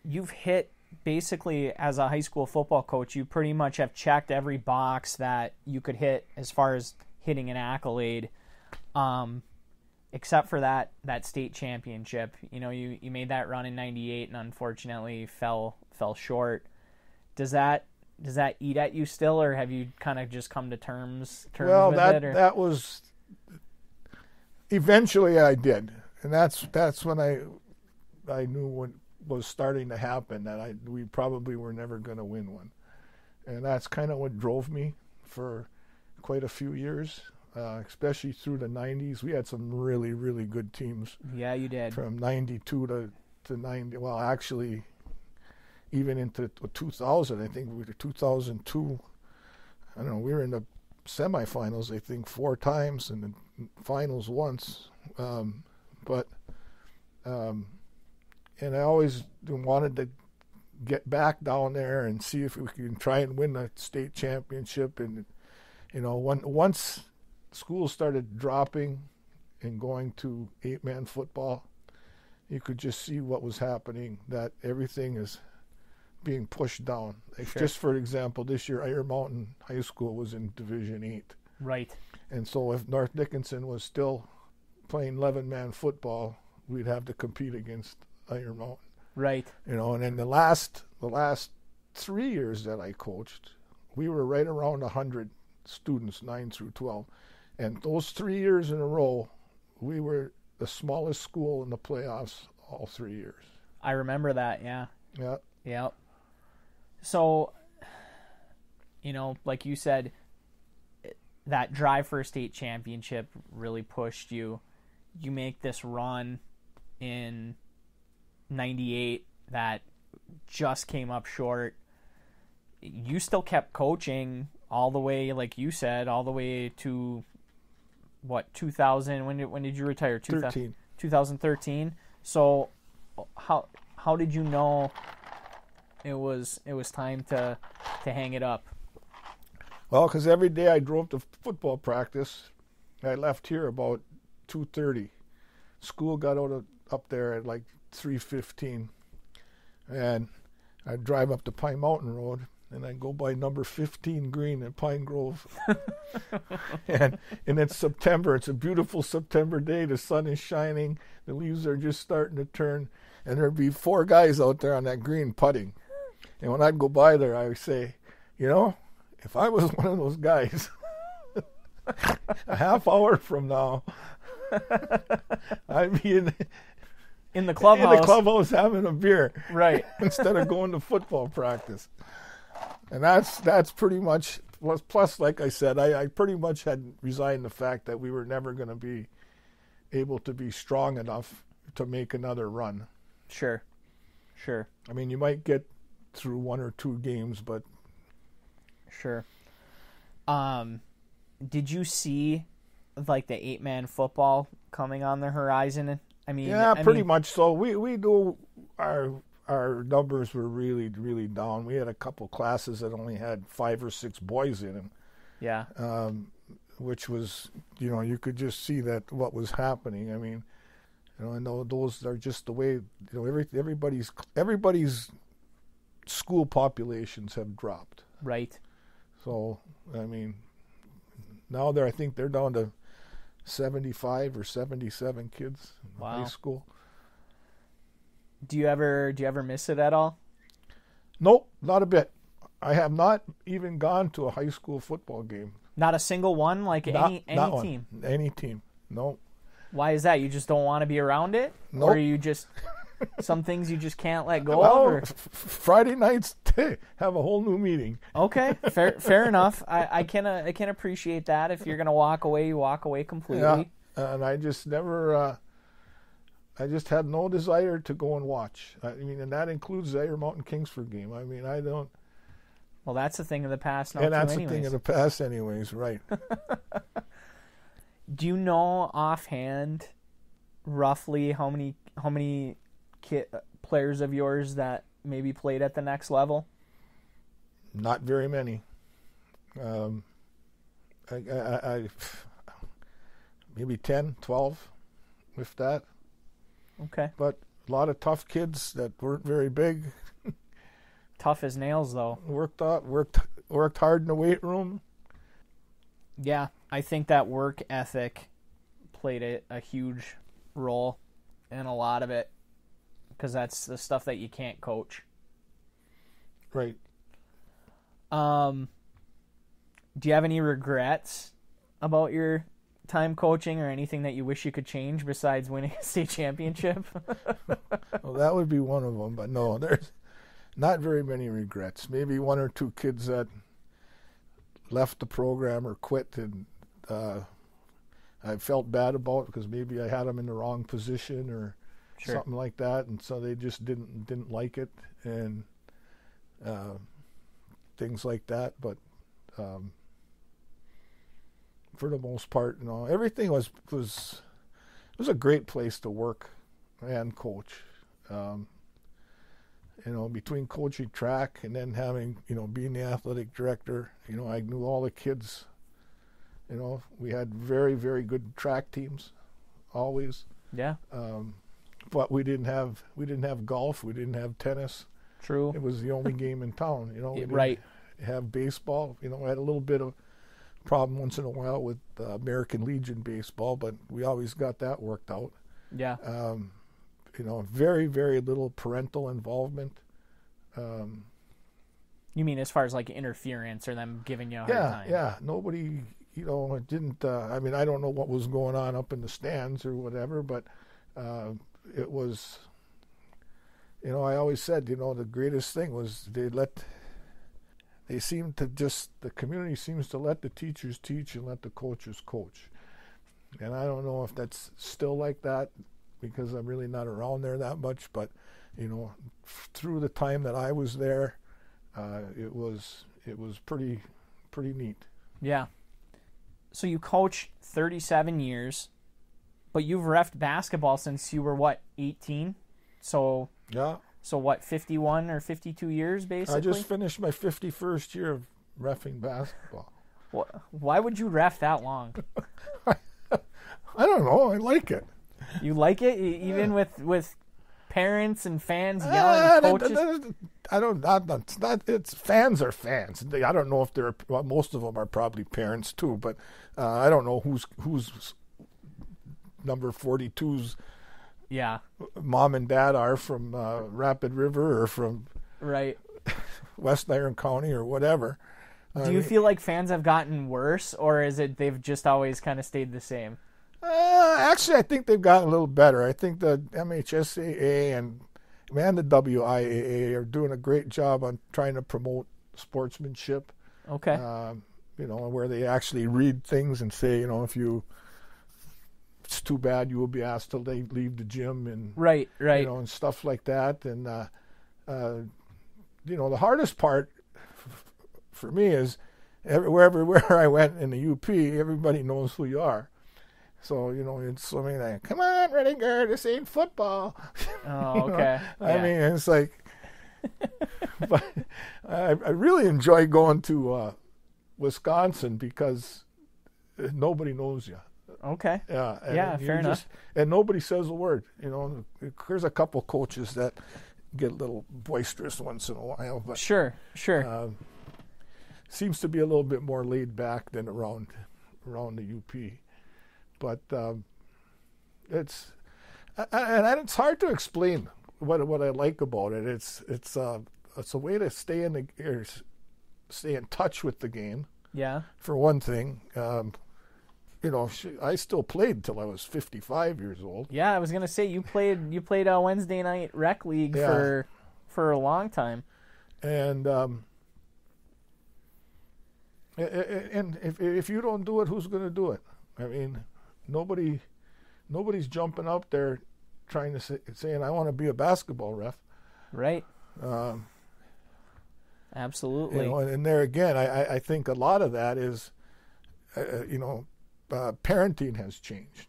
You've hit basically as a high school football coach. You pretty much have checked every box that you could hit as far as hitting an accolade. Except for that state championship. You made that run in 98 and unfortunately fell short. Does that eat at you still, or have you kind of just come to terms with it? Or? That was eventually I did. And that's when I knew what was starting to happen, that we probably were never going to win one. And that's kind of what drove me for quite a few years. Especially through the 90s. We had some really, really good teams. Yeah, you did. From 92 to 90. Well, actually, even into 2000, I think we were 2002. I don't know, we were in the semifinals, I think, 4 times, and the finals once. And I always wanted to get back down there and see if we can try and win a state championship. And once school started dropping and going to 8-man football, you could just see what was happening, that everything is being pushed down. Sure. Just for example, this year Iron Mountain High School was in Division 8. Right. And so if North Dickinson was still playing 11-man football, we'd have to compete against Iron Mountain. Right. And then the last 3 years that I coached, we were right around 100 students, 9 through 12. And those 3 years in a row, we were the smallest school in the playoffs all 3 years. I remember that, yeah. Yeah. Yeah. So, like you said, that drive for a state championship really pushed you. You make this run in 98 that just came up short. You still kept coaching all the way, like you said, all the way to, 2000? When did you retire? 2013. So how did you know it was time to hang it up? Well, because every day I drove to football practice. I left here about 2:30. School got up there at like 3:15, and I'd drive up to Pine Mountain Road, and I'd go by number 15 Green at Pine Grove. and it's September. It's a beautiful September day. The sun is shining. The leaves are just starting to turn, and there'd be 4 guys out there on that green putting. And when I'd go by there, I would say, if I was one of those guys, a half hour from now, I'd be in the clubhouse having a beer, right? Instead of going to football practice. And that's pretty much. Plus, like I said, I pretty much had resigned the fact that we were never going to be able to be strong enough to make another run. Sure. I mean, you might get through 1 or 2 games, but sure. Did you see like the 8-man football coming on the horizon? I mean, pretty much so. We do our numbers were really, really down. We had a couple classes that only had 5 or 6 boys in them. Yeah. Which was, you could just see that what was happening. I mean, I know those are just the way, everybody's school populations have dropped. Right. So, I mean, now I think they're down to 75 or 77 kids in high school. Do you ever miss it at all? Nope, not a bit. I have not even gone to a high school football game. Not a single one, like any team? Any team, no. Why is that? You just don't want to be around it? Nope. Or you just, some things you just can't let go of? Or? Friday nights have a whole new meaning. Okay, fair enough. I can appreciate that. If you're going to walk away, you walk away completely. Yeah, and I just never... I just had no desire to go and watch. I mean, and that includes the Iron Mountain Kingsford game. I mean, I don't... Well, that's a thing of the past now, and that's anyways. a thing of the past anyways, right. Do you know offhand roughly how many players of yours that maybe played at the next level? Not very many. I maybe 10, 12, if that. Okay. But a lot of tough kids that weren't very big. Tough as nails, though. Worked hard in the weight room. Yeah, I think that work ethic played a huge role in a lot of it, because that's the stuff that you can't coach. Right. Do you have any regrets about your time coaching, or anything that you wish you could change besides winning a state championship? Well, that would be one of them, but no, there's not very many regrets. Maybe 1 or 2 kids that left the program or quit, and I felt bad about, because maybe I had them in the wrong position or something like that, and so they just didn't like it, and things like that. But for the most part, everything was a great place to work and coach. Between coaching track and then having, being the athletic director, I knew all the kids You know, we had very, very good track teams, always. Yeah. But we didn't have golf. We didn't have tennis. True. It was the only game in town. You know, we didn't Right. have baseball. You know, we had a little bit of problem once in a while with American Legion baseball, but we always got that worked out. Yeah. You know, very, very little parental involvement. You mean as far as like interference or them giving you a hard time? Yeah. Nobody, you know, it didn't, I mean, I don't know what was going on up in the stands or whatever, but it was, you know, I always said, you know, the greatest thing was the community seems to let the teachers teach and let the coaches coach. And I don't know if that's still like that because I'm really not around there that much, but, you know, through the time that I was there, it was pretty neat. Yeah. So you coach 37 years, but you've reffed basketball since you were, what, 18? So yeah. So what, 51 or 52 years, basically? I just finished my 51st year of reffing basketball. Why would you ref that long? I don't know. I like it. You like it? Even with parents and fans yelling at coaches? I don't. It's fans are fans. I don't know if they're. Well, most of them are probably parents too. But I don't know who's number 42's. Yeah. Mom and dad are from Rapid River or from right West Iron County or whatever. Do you feel like fans have gotten worse, or is it they've just always kind of stayed the same? Actually, I think they've gotten a little better. I think the MHSAA and the WIAA are doing a great job on trying to promote sportsmanship. Okay. You know, where they actually read things and say, you know, it's too bad you will be asked to leave the gym and right. You know, and stuff like that. And you know, the hardest part for me is everywhere I went in the UP, everybody knows who you are. So, you know, it's something like, come on, Reddinger, this ain't football. Oh, okay. I mean, it's like, but I really enjoy going to Wisconsin because nobody knows you. Okay. Yeah. Yeah, fair enough. And nobody says a word. You know, there's a couple coaches that get a little boisterous once in a while, but sure. Seems to be a little bit more laid back than around the UP. But it's hard to explain what I like about it. It's a way to stay in touch with the game. Yeah. For one thing, you know, I still played till I was 55 years old. Yeah, I was gonna say you played a Wednesday night rec league for a long time. And if you don't do it, who's going to do it? I mean, nobody's jumping up there trying to saying I want to be a basketball ref. Right. Absolutely. You know, and there again, I think a lot of that is, you know, parenting has changed.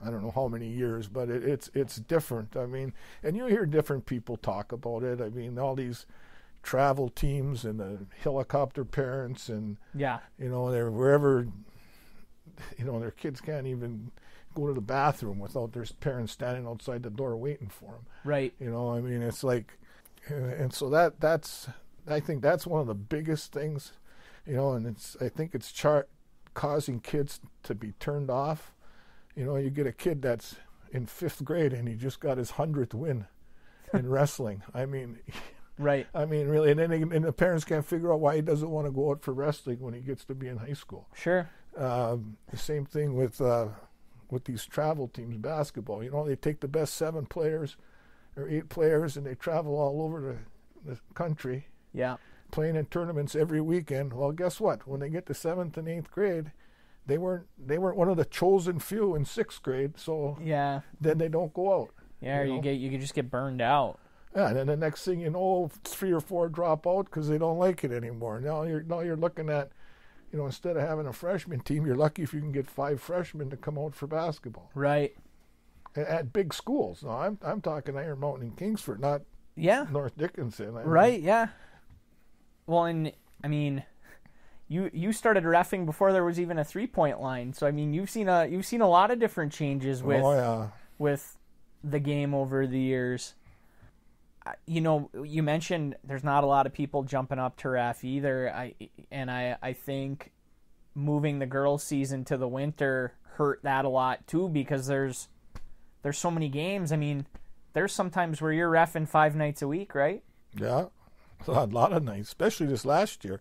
I don't know how many years, but it's different. I mean, and you hear different people talk about it. I mean, all these travel teams and the helicopter parents and you know, they're wherever, you know, their kids can't even go to the bathroom without their parents standing outside the door waiting for them. Right. You know, I mean, it's like, and so that's I think that's one of the biggest things, you know, and I think it's causing kids to be turned off. You know, you get a kid that's in 5th grade and he just got his 100th win in wrestling. I mean, right. I mean, really, and then the parents can't figure out why he doesn't want to go out for wrestling when he gets to be in high school. Sure. The same thing with these travel teams, basketball. You know, they take the best 7 players or 8 players and they travel all over the country. Yeah. Playing in tournaments every weekend. Well, guess what? When they get to 7th and 8th grade, they weren't one of the chosen few in 6th grade. So then they don't go out. Yeah, you can just get burned out. Yeah, and then the next thing you know, 3 or 4 drop out because they don't like it anymore. Now you're looking at, you know, instead of having a freshman team, you're lucky if you can get 5 freshmen to come out for basketball. Right. At big schools. No, I'm talking Iron Mountain and Kingsford, not North Dickinson. Right. Yeah. Well, and I mean, you started reffing before there was even a 3-point line. So I mean, you've seen a lot of different changes with the game over the years. You mentioned there's not a lot of people jumping up to ref either. I think moving the girls' season to the winter hurt that a lot too, because there's so many games. I mean, there's sometimes where you're reffing 5 nights a week, right? Yeah, a lot of nights, especially this last year.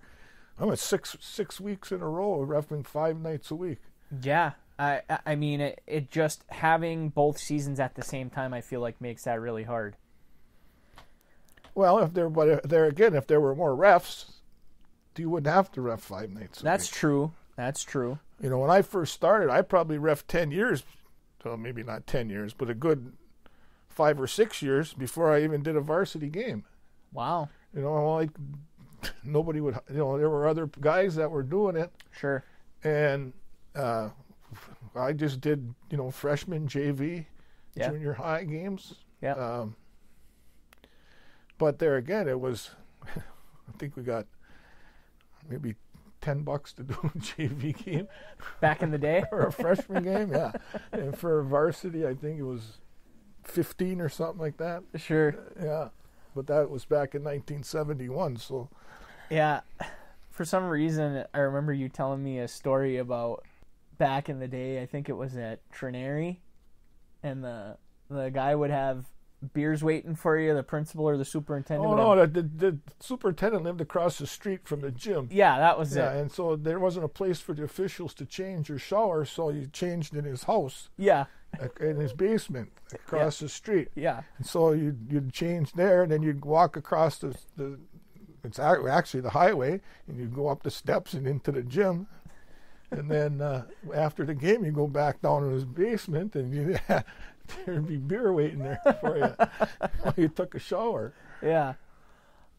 I'm at six weeks in a row reffing 5 nights a week. Yeah, I mean, it just having both seasons at the same time, I feel like makes that really hard. Well, if there were more refs, you wouldn't have to ref 5 nights a week. That's true. When I first started, I probably ref 10 years, well, maybe not 10 years, but a good 5 or 6 years before I even did a varsity game. Wow. Like nobody would, there were other guys that were doing it. Sure. And I just did, freshman, JV, junior high games. Yeah. But there again, it was, I think we got maybe $10 to do a JV game. Back in the day? Or a freshman game, yeah. And for varsity, I think it was 15 or something like that. Sure. Yeah. But that was back in 1971, so. Yeah. For some reason, I remember you telling me a story about back in the day, I think it was at Trinary, and the guy would have beers waiting for you, the principal or the superintendent. Oh, no, the superintendent lived across the street from the gym. Yeah, that was it. Yeah, and so there wasn't a place for the officials to change or shower, so you changed in his house. Yeah. In his basement across the street. Yeah. And so you'd change there, and then you'd walk across it's actually the highway, and you'd go up the steps and into the gym. And then after the game, you go back down to his basement, and there'd be beer waiting there for you while you took a shower. Yeah.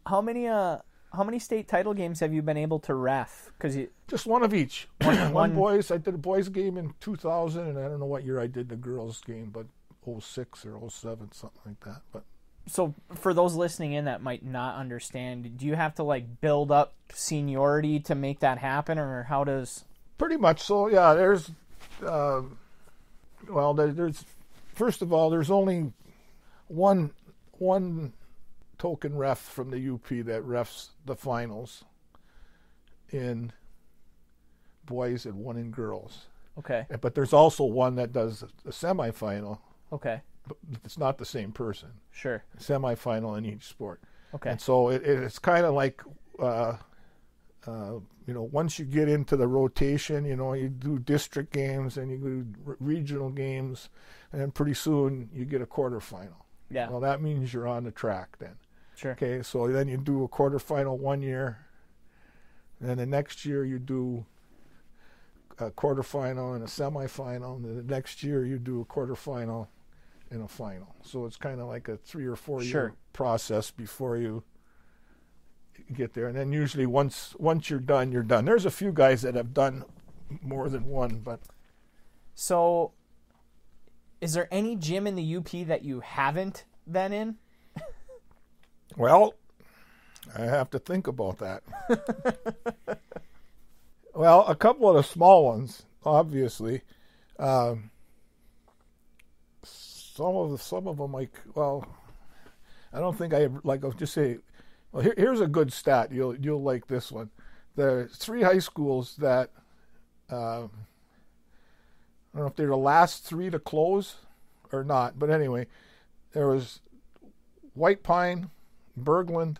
How many state title games have you been able to ref? Just one of each. One boys. I did a boys game in 2000, and I don't know what year I did the girls game, but 06 or 07, something like that. But so for those listening in that might not understand, do you have to build up seniority to make that happen, or how does? Pretty much so. Yeah. There's first of all, there's only one token ref from the UP that refs the finals in boys and one in girls. Okay. But there's also one that does a semifinal. Okay. But it's not the same person. Sure. Semifinal in each sport. Okay. And so it's kind of like, once you get into the rotation, you do district games and you do regional games, and then pretty soon you get a quarterfinal. Yeah. Well, that means you're on the track then. Sure. Okay, so then you do a quarterfinal one year, and then the next year you do a quarterfinal and a semifinal, and then the next year you do a quarterfinal and a final. So it's kind of like a 3 or 4 year process before you get there. And then usually once you're done, you're done. There's a few guys that have done more than one, but. So is there any gym in the UP that you haven't been in? Well, I have to think about that. Well, a couple of the small ones, obviously. Some of them, I don't think I'll just say. Well, here's a good stat. You'll like this one. There's 3 high schools that I don't know if they're the last 3 to close or not, but anyway, there was White Pine, Bergland,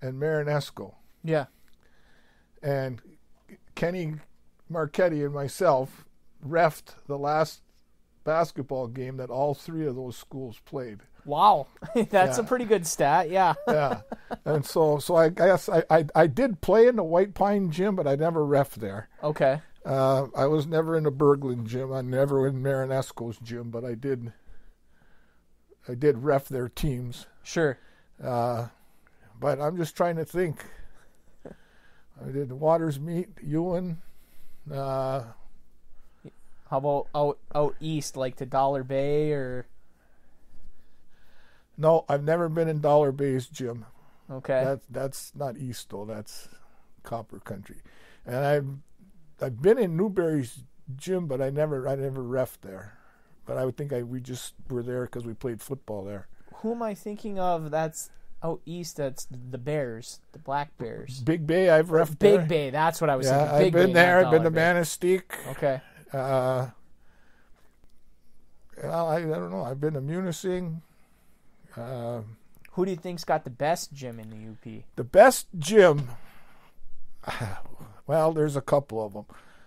and Marinesco. Yeah. And Kenny Marchetti and myself reffed the last basketball game that all 3 of those schools played. Wow. That's a pretty good stat, yeah. Yeah. And so I guess I did play in the White Pine gym, but I never reffed there. Okay. I was never in the Bergland gym. I'm never in Marinesco's gym, but I did ref their teams. Sure. But I'm just trying to think. I did Waters Meet, Ewan. How about out east, like to Dollar Bay or? No, I've never been in Dollar Bay's gym. Okay. That's not east though. That's Copper Country. And I've been in Newberry's gym, but I never reffed there. But I would think we just were there because we played football there. Who am I thinking of? That's out east. That's the Bears, the Black Bears. Big Bay, I've reffed there. Big Bay, that's what I was thinking. Yeah, I've been there. I've been to Manistee. Okay. I don't know. I've been to Munising. Who do you think's got the best gym in the UP? The best gym, well, there's a couple of them.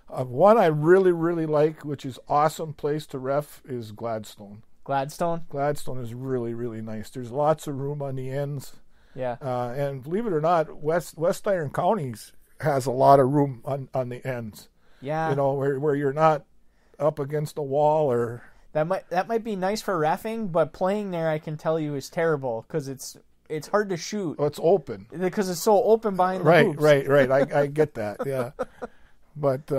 One I really, really like, which is awesome place to ref, is Gladstone. Gladstone? Gladstone is really, really nice. There's lots of room on the ends. Yeah. And believe it or not, West Iron Counties has a lot of room on the ends. Yeah. You know, where you're not up against a wall or... That might be nice for reffing, but playing there, I can tell you, is terrible because it's hard to shoot. Oh, it's open because it's so open behind the hoops. Right. I get that. Yeah, but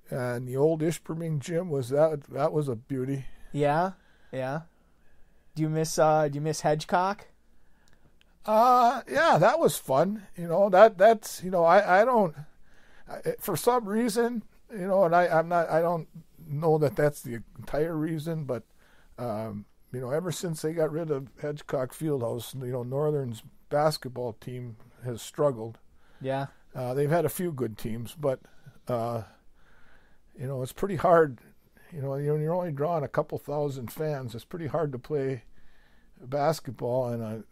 and the old Ishpeming gym that was a beauty. Yeah. Do you miss Hedgecock? Yeah, that was fun. You know, that's I don't for some reason, and I don't know that that's the entire reason, but ever since they got rid of Hedgecock Fieldhouse, Northern's basketball team has struggled. Yeah. They've had a few good teams, but it's pretty hard. You're only drawing a couple thousand fans. It's pretty hard to play basketball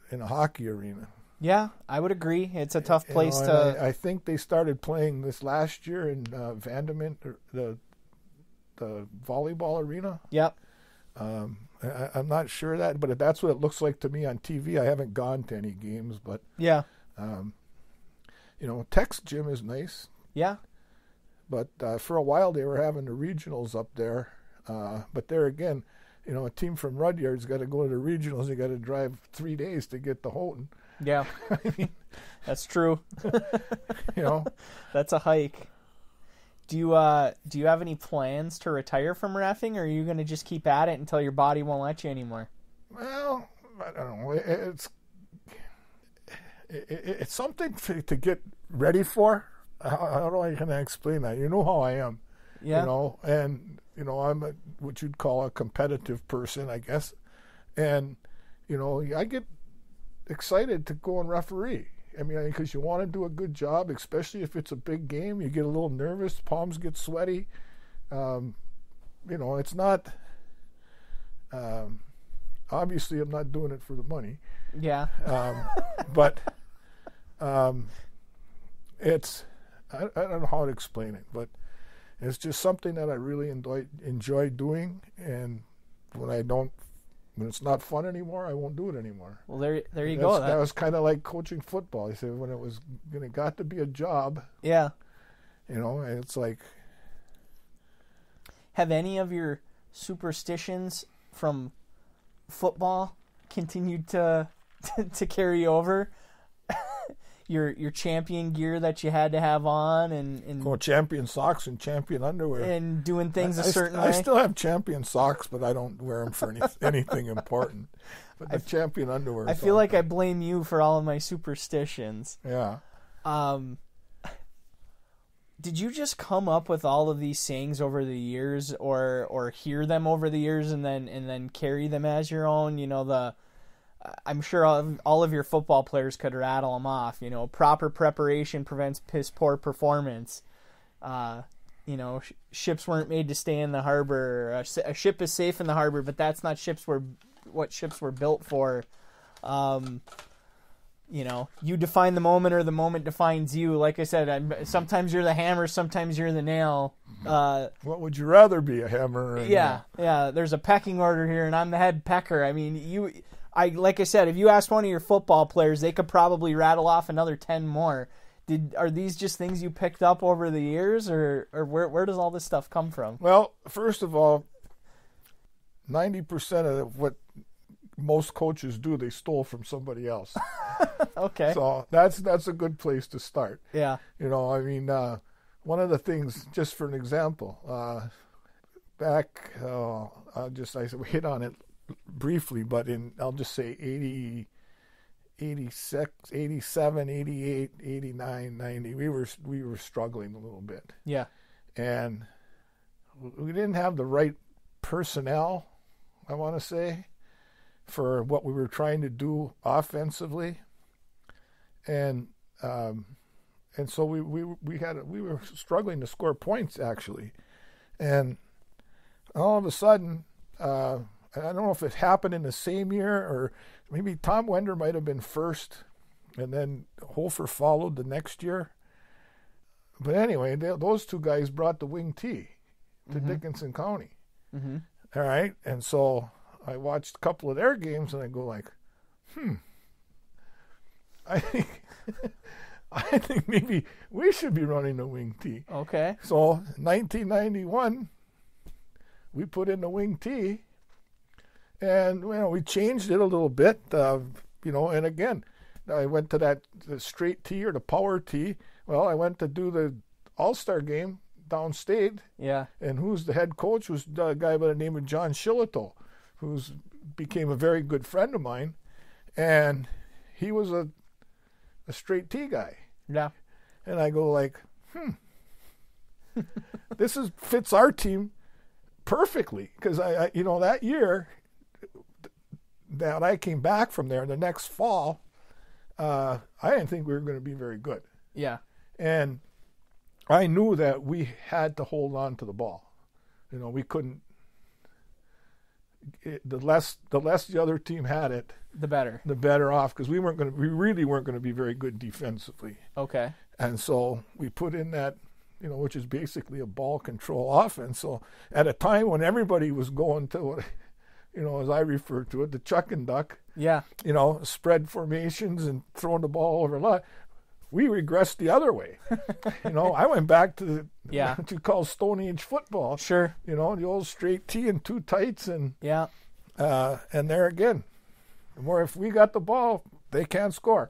in a hockey arena. Yeah, I would agree. It's a tough place to. I think they started playing this last year in Vandement, the volleyball arena. Yep. I'm not sure that, but that's what it looks like to me on TV. I haven't gone to any games, but yeah. Tech's gym is nice. Yeah. But for a while they were having the regionals up there. But there again, a team from Rudyard's got to go to the regionals. They got to drive 3 days to get to Houghton. Yeah. I mean, that's true. That's a hike. Do you have any plans to retire from reffing, or are you going to just keep at it until your body won't let you anymore? Well, I don't know. It's something to get ready for. How do I kind of explain that? You know how I am. Yeah. And I'm what you'd call a competitive person, I guess. And I get excited to go and referee. I mean, because you want to do a good job, especially if it's a big game. You get a little nervous, palms get sweaty. It's not. Obviously, I'm not doing it for the money. Yeah. But it's. I don't know how to explain it, but it's just something that I really enjoy doing, and when it's not fun anymore, I won't do it anymore. Well, there you go. That was kind of like coaching football. I said when it got to be a job. Yeah. It's like. Have any of your superstitions from football continued to carry over? Your champion gear that you had to have on, and champion socks and champion underwear, and doing things a certain way. I still have champion socks, but I don't wear them for anything important. But the champion underwear. I feel like I blame you for all of my superstitions. Yeah. Did you just come up with all of these sayings over the years, or hear them over the years, and then carry them as your own? I'm sure all of your football players could rattle them off. Proper preparation prevents piss poor performance. Ships weren't made to stay in the harbor. A ship is safe in the harbor, but that's not what ships were built for. You define the moment, or the moment defines you. Like I said, sometimes you're the hammer, sometimes you're the nail. What would you rather be, a hammer? Yeah. There's a pecking order here, and I'm the head pecker. I mean, like I said, if you asked one of your football players, they could probably rattle off another 10 more. Are these just things you picked up over the years, or where does all this stuff come from? Well, first of all, 90% of what most coaches do, they stole from somebody else. Okay. So that's a good place to start. Yeah. One of the things, just for an example, back, I hit on it briefly, but I'll just say 86, 87, 88, 89, 90. We were struggling a little bit. Yeah. And we didn't have the right personnel, I want to say, for what we were trying to do offensively. And so we were struggling to score points, actually. And all of a sudden, I don't know if it happened in the same year, or maybe Tom Wender might have been first, and then Hofer followed the next year. But anyway, those two guys brought the wing tee to Dickinson County. Mm-hmm. All right, and so I watched a couple of their games, and I go like, I think maybe we should be running the wing tee. Okay. So 1991, we put in the wing tee, and we changed it a little bit, and again, I went to the straight tee or the power tee. Well, I went to do the All-Star game downstate. Yeah. And who's the head coach was a guy by the name of John Shillito, who's became a very good friend of mine, and he was a straight tee guy. Yeah. And I go like, this fits our team perfectly, because I that year that I came back from there, the next fall, I didn't think we were going to be very good. Yeah. And I knew that we had to hold on to the ball. We couldn't. The less the other team had it, the better off, because we really weren't going to be very good defensively. Okay. And so we put in that, which is basically a ball control offense. So at a time when everybody was going to, as I refer to it, the chuck and duck. Yeah. Spread formations and throwing the ball over a lot. We regressed the other way. I went back to what you call Stone Age football. Sure. The old straight tee and two tights, and and there again, more if we got the ball, they can't score.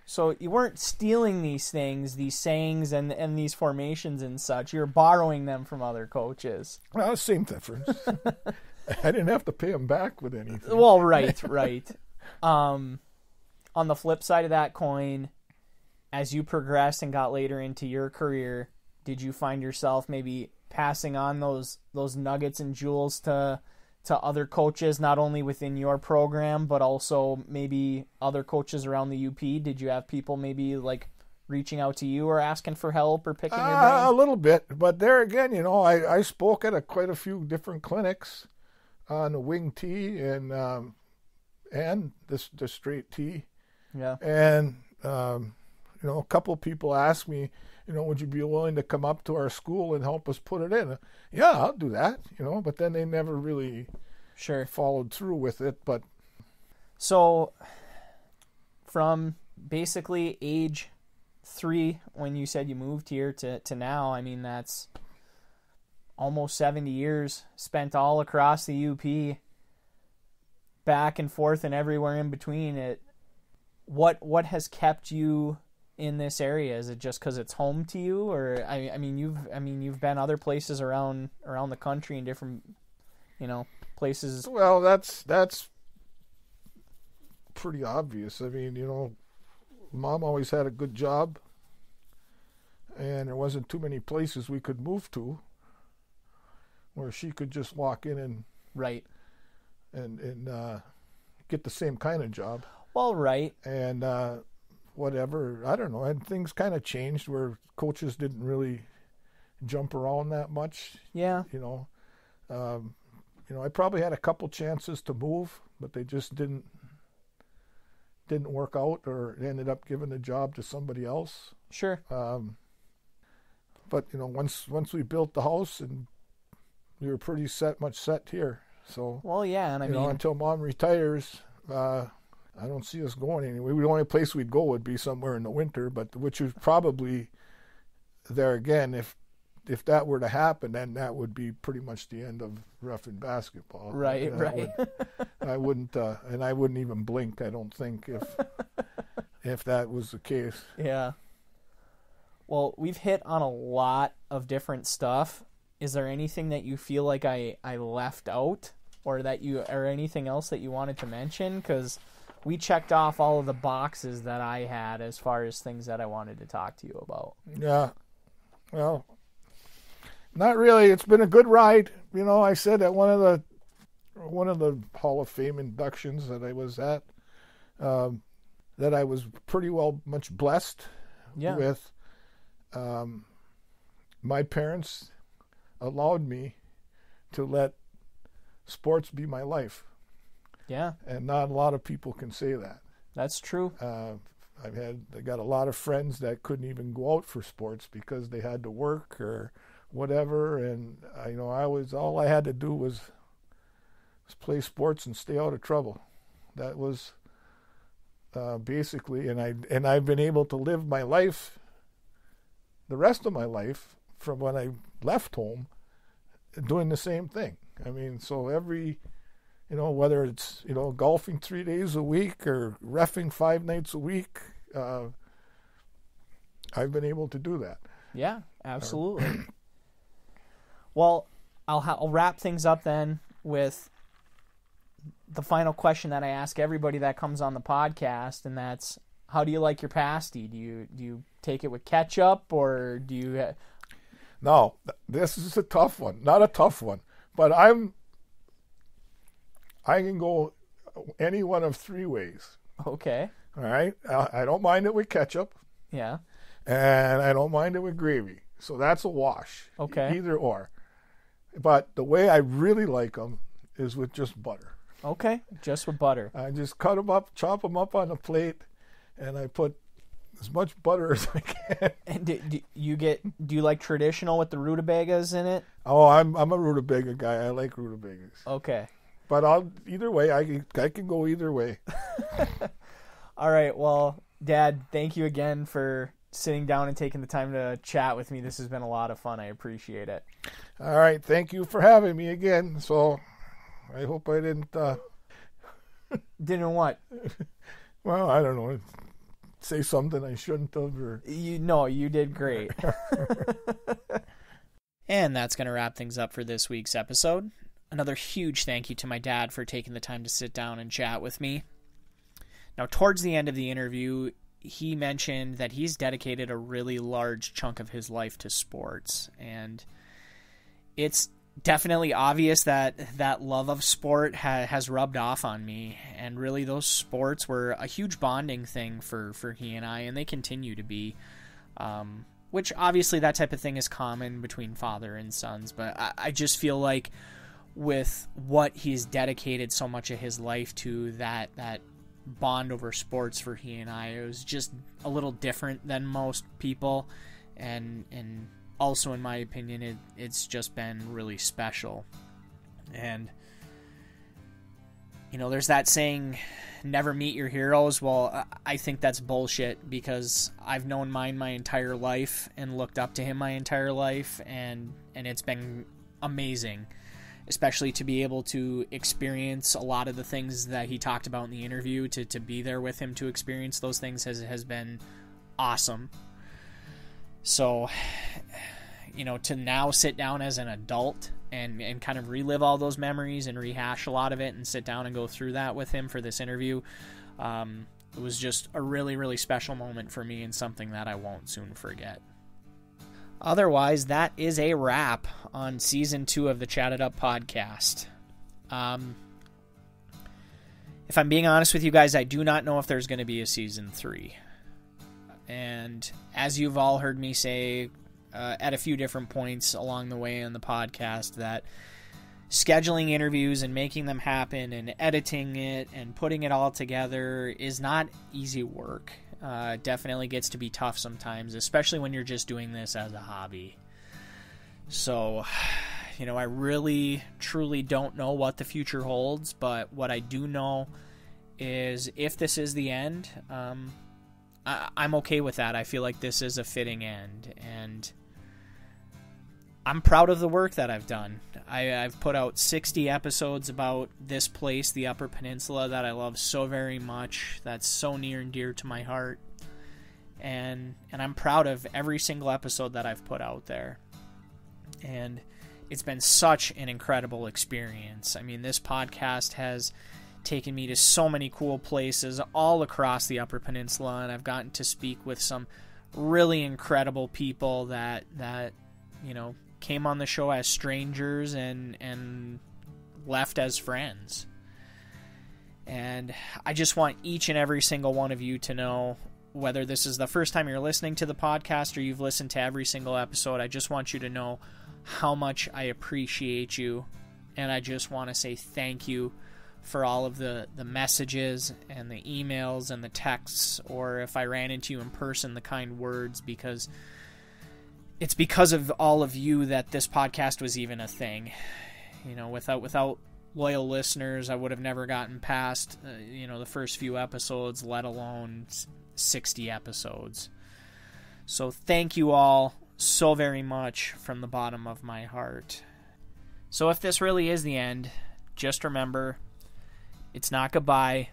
So you weren't stealing these things, these sayings, and these formations and such. You're borrowing them from other coaches. Well, same difference. I didn't have to pay them back with anything. Well, right. On the flip side of that coin, as you progressed and got later into your career, did you find yourself maybe passing on those nuggets and jewels to other coaches, not only within your program, but also maybe other coaches around the UP? Did you have people maybe like reaching out to you or asking for help or picking your brain? A little bit, but there again, I spoke at quite a few different clinics on the wing tee and the straight tee. Yeah. And a couple people asked me, would you be willing to come up to our school and help us put it in? Yeah, I'll do that, but then they never really followed through with it. But so from basically age 3, when you said you moved here, to now, I mean, that's almost 70 years spent all across the UP, back and forth and everywhere in between. What has kept you in this area? Is it just because it's home to you, or you've been other places around the country in different places? Well, that's pretty obvious. I mean, Mom always had a good job, and there wasn't too many places we could move to where she could just walk in and get the same kind of job. Well, right. And whatever, I don't know, and things kind of changed where coaches didn't really jump around that much. Yeah. I probably had a couple chances to move, but they just didn't work out, or ended up giving the job to somebody else. Sure. But once we built the house, and we were pretty much set here. So well, yeah, and I mean, until Mom retires, I don't see us going anywhere. The only place we'd go would be somewhere in the winter, but which is probably there again. If that were to happen, then that would be pretty much the end of Ruffin basketball. Right. I wouldn't, and I wouldn't even blink, I don't think, if that was the case. Yeah. Well, we've hit on a lot of different stuff. Is there anything that you feel like I left out, or anything else that you wanted to mention? Because we checked off all of the boxes that I had as far as things that I wanted to talk to you about. Yeah. Well, not really. It's been a good ride. You know, I said at one of the Hall of Fame inductions that I was at, that I was pretty much blessed with. My parents allowed me to let sports be my life. Yeah. And not a lot of people can say that. That's true. I got a lot of friends that couldn't even go out for sports because they had to work or whatever, and all I had to do was play sports and stay out of trouble. That was basically, and I've been able to live my life, the rest of my life, from when I left home, doing the same thing. I mean, so every, whether it's, golfing 3 days a week or reffing 5 nights a week, I've been able to do that. Yeah, absolutely. Well, I'll wrap things up then with the final question that I ask everybody that comes on the podcast, and that's, how do you like your pasty? Do you take it with ketchup, or do you... No, this is a tough one. Not a tough one, but I can go any one of 3 ways. Okay. All right? I don't mind it with ketchup. Yeah. And I don't mind it with gravy. So that's a wash. Okay. Either or. But the way I really like them is with just butter. Okay, just with butter. I just cut them up, chop them up on a plate, and I put as much butter as I can. And do you like traditional with the rutabagas in it? Oh, I'm a rutabaga guy. I like rutabagas. Okay. But either way, I can go either way. All right. Well, Dad, thank you again for sitting down and taking the time to chat with me. This has been a lot of fun. I appreciate it. All right. Thank you for having me again. So I hope I didn't... Didn't what? Well, I don't know. Say something I shouldn't have. You did great. And that's going to wrap things up for this week's episode. Another huge thank you to my dad for taking the time to sit down and chat with me. Now, towards the end of the interview, he mentioned that he's dedicated a really large chunk of his life to sports, and it's definitely obvious that love of sport has rubbed off on me, and really those sports were a huge bonding thing for he and I, and they continue to be, which obviously that type of thing is common between father and sons, but I just feel like with what he's dedicated so much of his life to, that bond over sports for he and I, it was just a little different than most people, and also, in my opinion, it's just been really special. And, there's that saying, never meet your heroes. Well, I think that's bullshit, because I've known mine my entire life and looked up to him my entire life, and it's been amazing, especially to be able to experience a lot of the things that he talked about in the interview, to be there with him to experience those things has been awesome. So, to now sit down as an adult and kind of relive all those memories and rehash a lot of it and sit down and go through that with him for this interview, it was just a really, really special moment for me and something that I won't soon forget. Otherwise, that is a wrap on Season 2 of the Chat It Up podcast. If I'm being honest with you guys, I do not know if there's going to be a Season 3. And as you've all heard me say at a few different points along the way in the podcast, that scheduling interviews and making them happen and editing it and putting it all together is not easy work. It definitely gets to be tough sometimes, especially when you're just doing this as a hobby. So, I really, truly don't know what the future holds, but what I do know is if this is the end, I'm okay with that. I feel like this is a fitting end, and I'm proud of the work that I've done. I've put out 60 episodes about this place, the Upper Peninsula, that I love so very much. That's so near and dear to my heart. And I'm proud of every single episode that I've put out there. And it's been such an incredible experience. I mean, this podcast has taken me to so many cool places all across the Upper Peninsula, and I've gotten to speak with some really incredible people that came on the show as strangers and left as friends. And I just want each and every single one of you to know, whether this is the first time you're listening to the podcast or you've listened to every single episode, I just want you to know how much I appreciate you. And I just want to say thank you for all of the messages and the emails and the texts, or if I ran into you in person, the kind words, because it's because of all of you that this podcast was even a thing. Without loyal listeners, I would have never gotten past the first few episodes, let alone 60 episodes. So thank you all so very much from the bottom of my heart. So if this really is the end, just remember, it's not goodbye,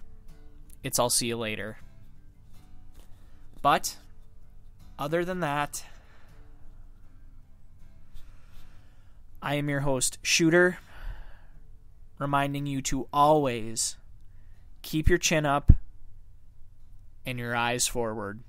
it's I'll see you later. But other than that, I am your host, Shooter, reminding you to always keep your chin up and your eyes forward.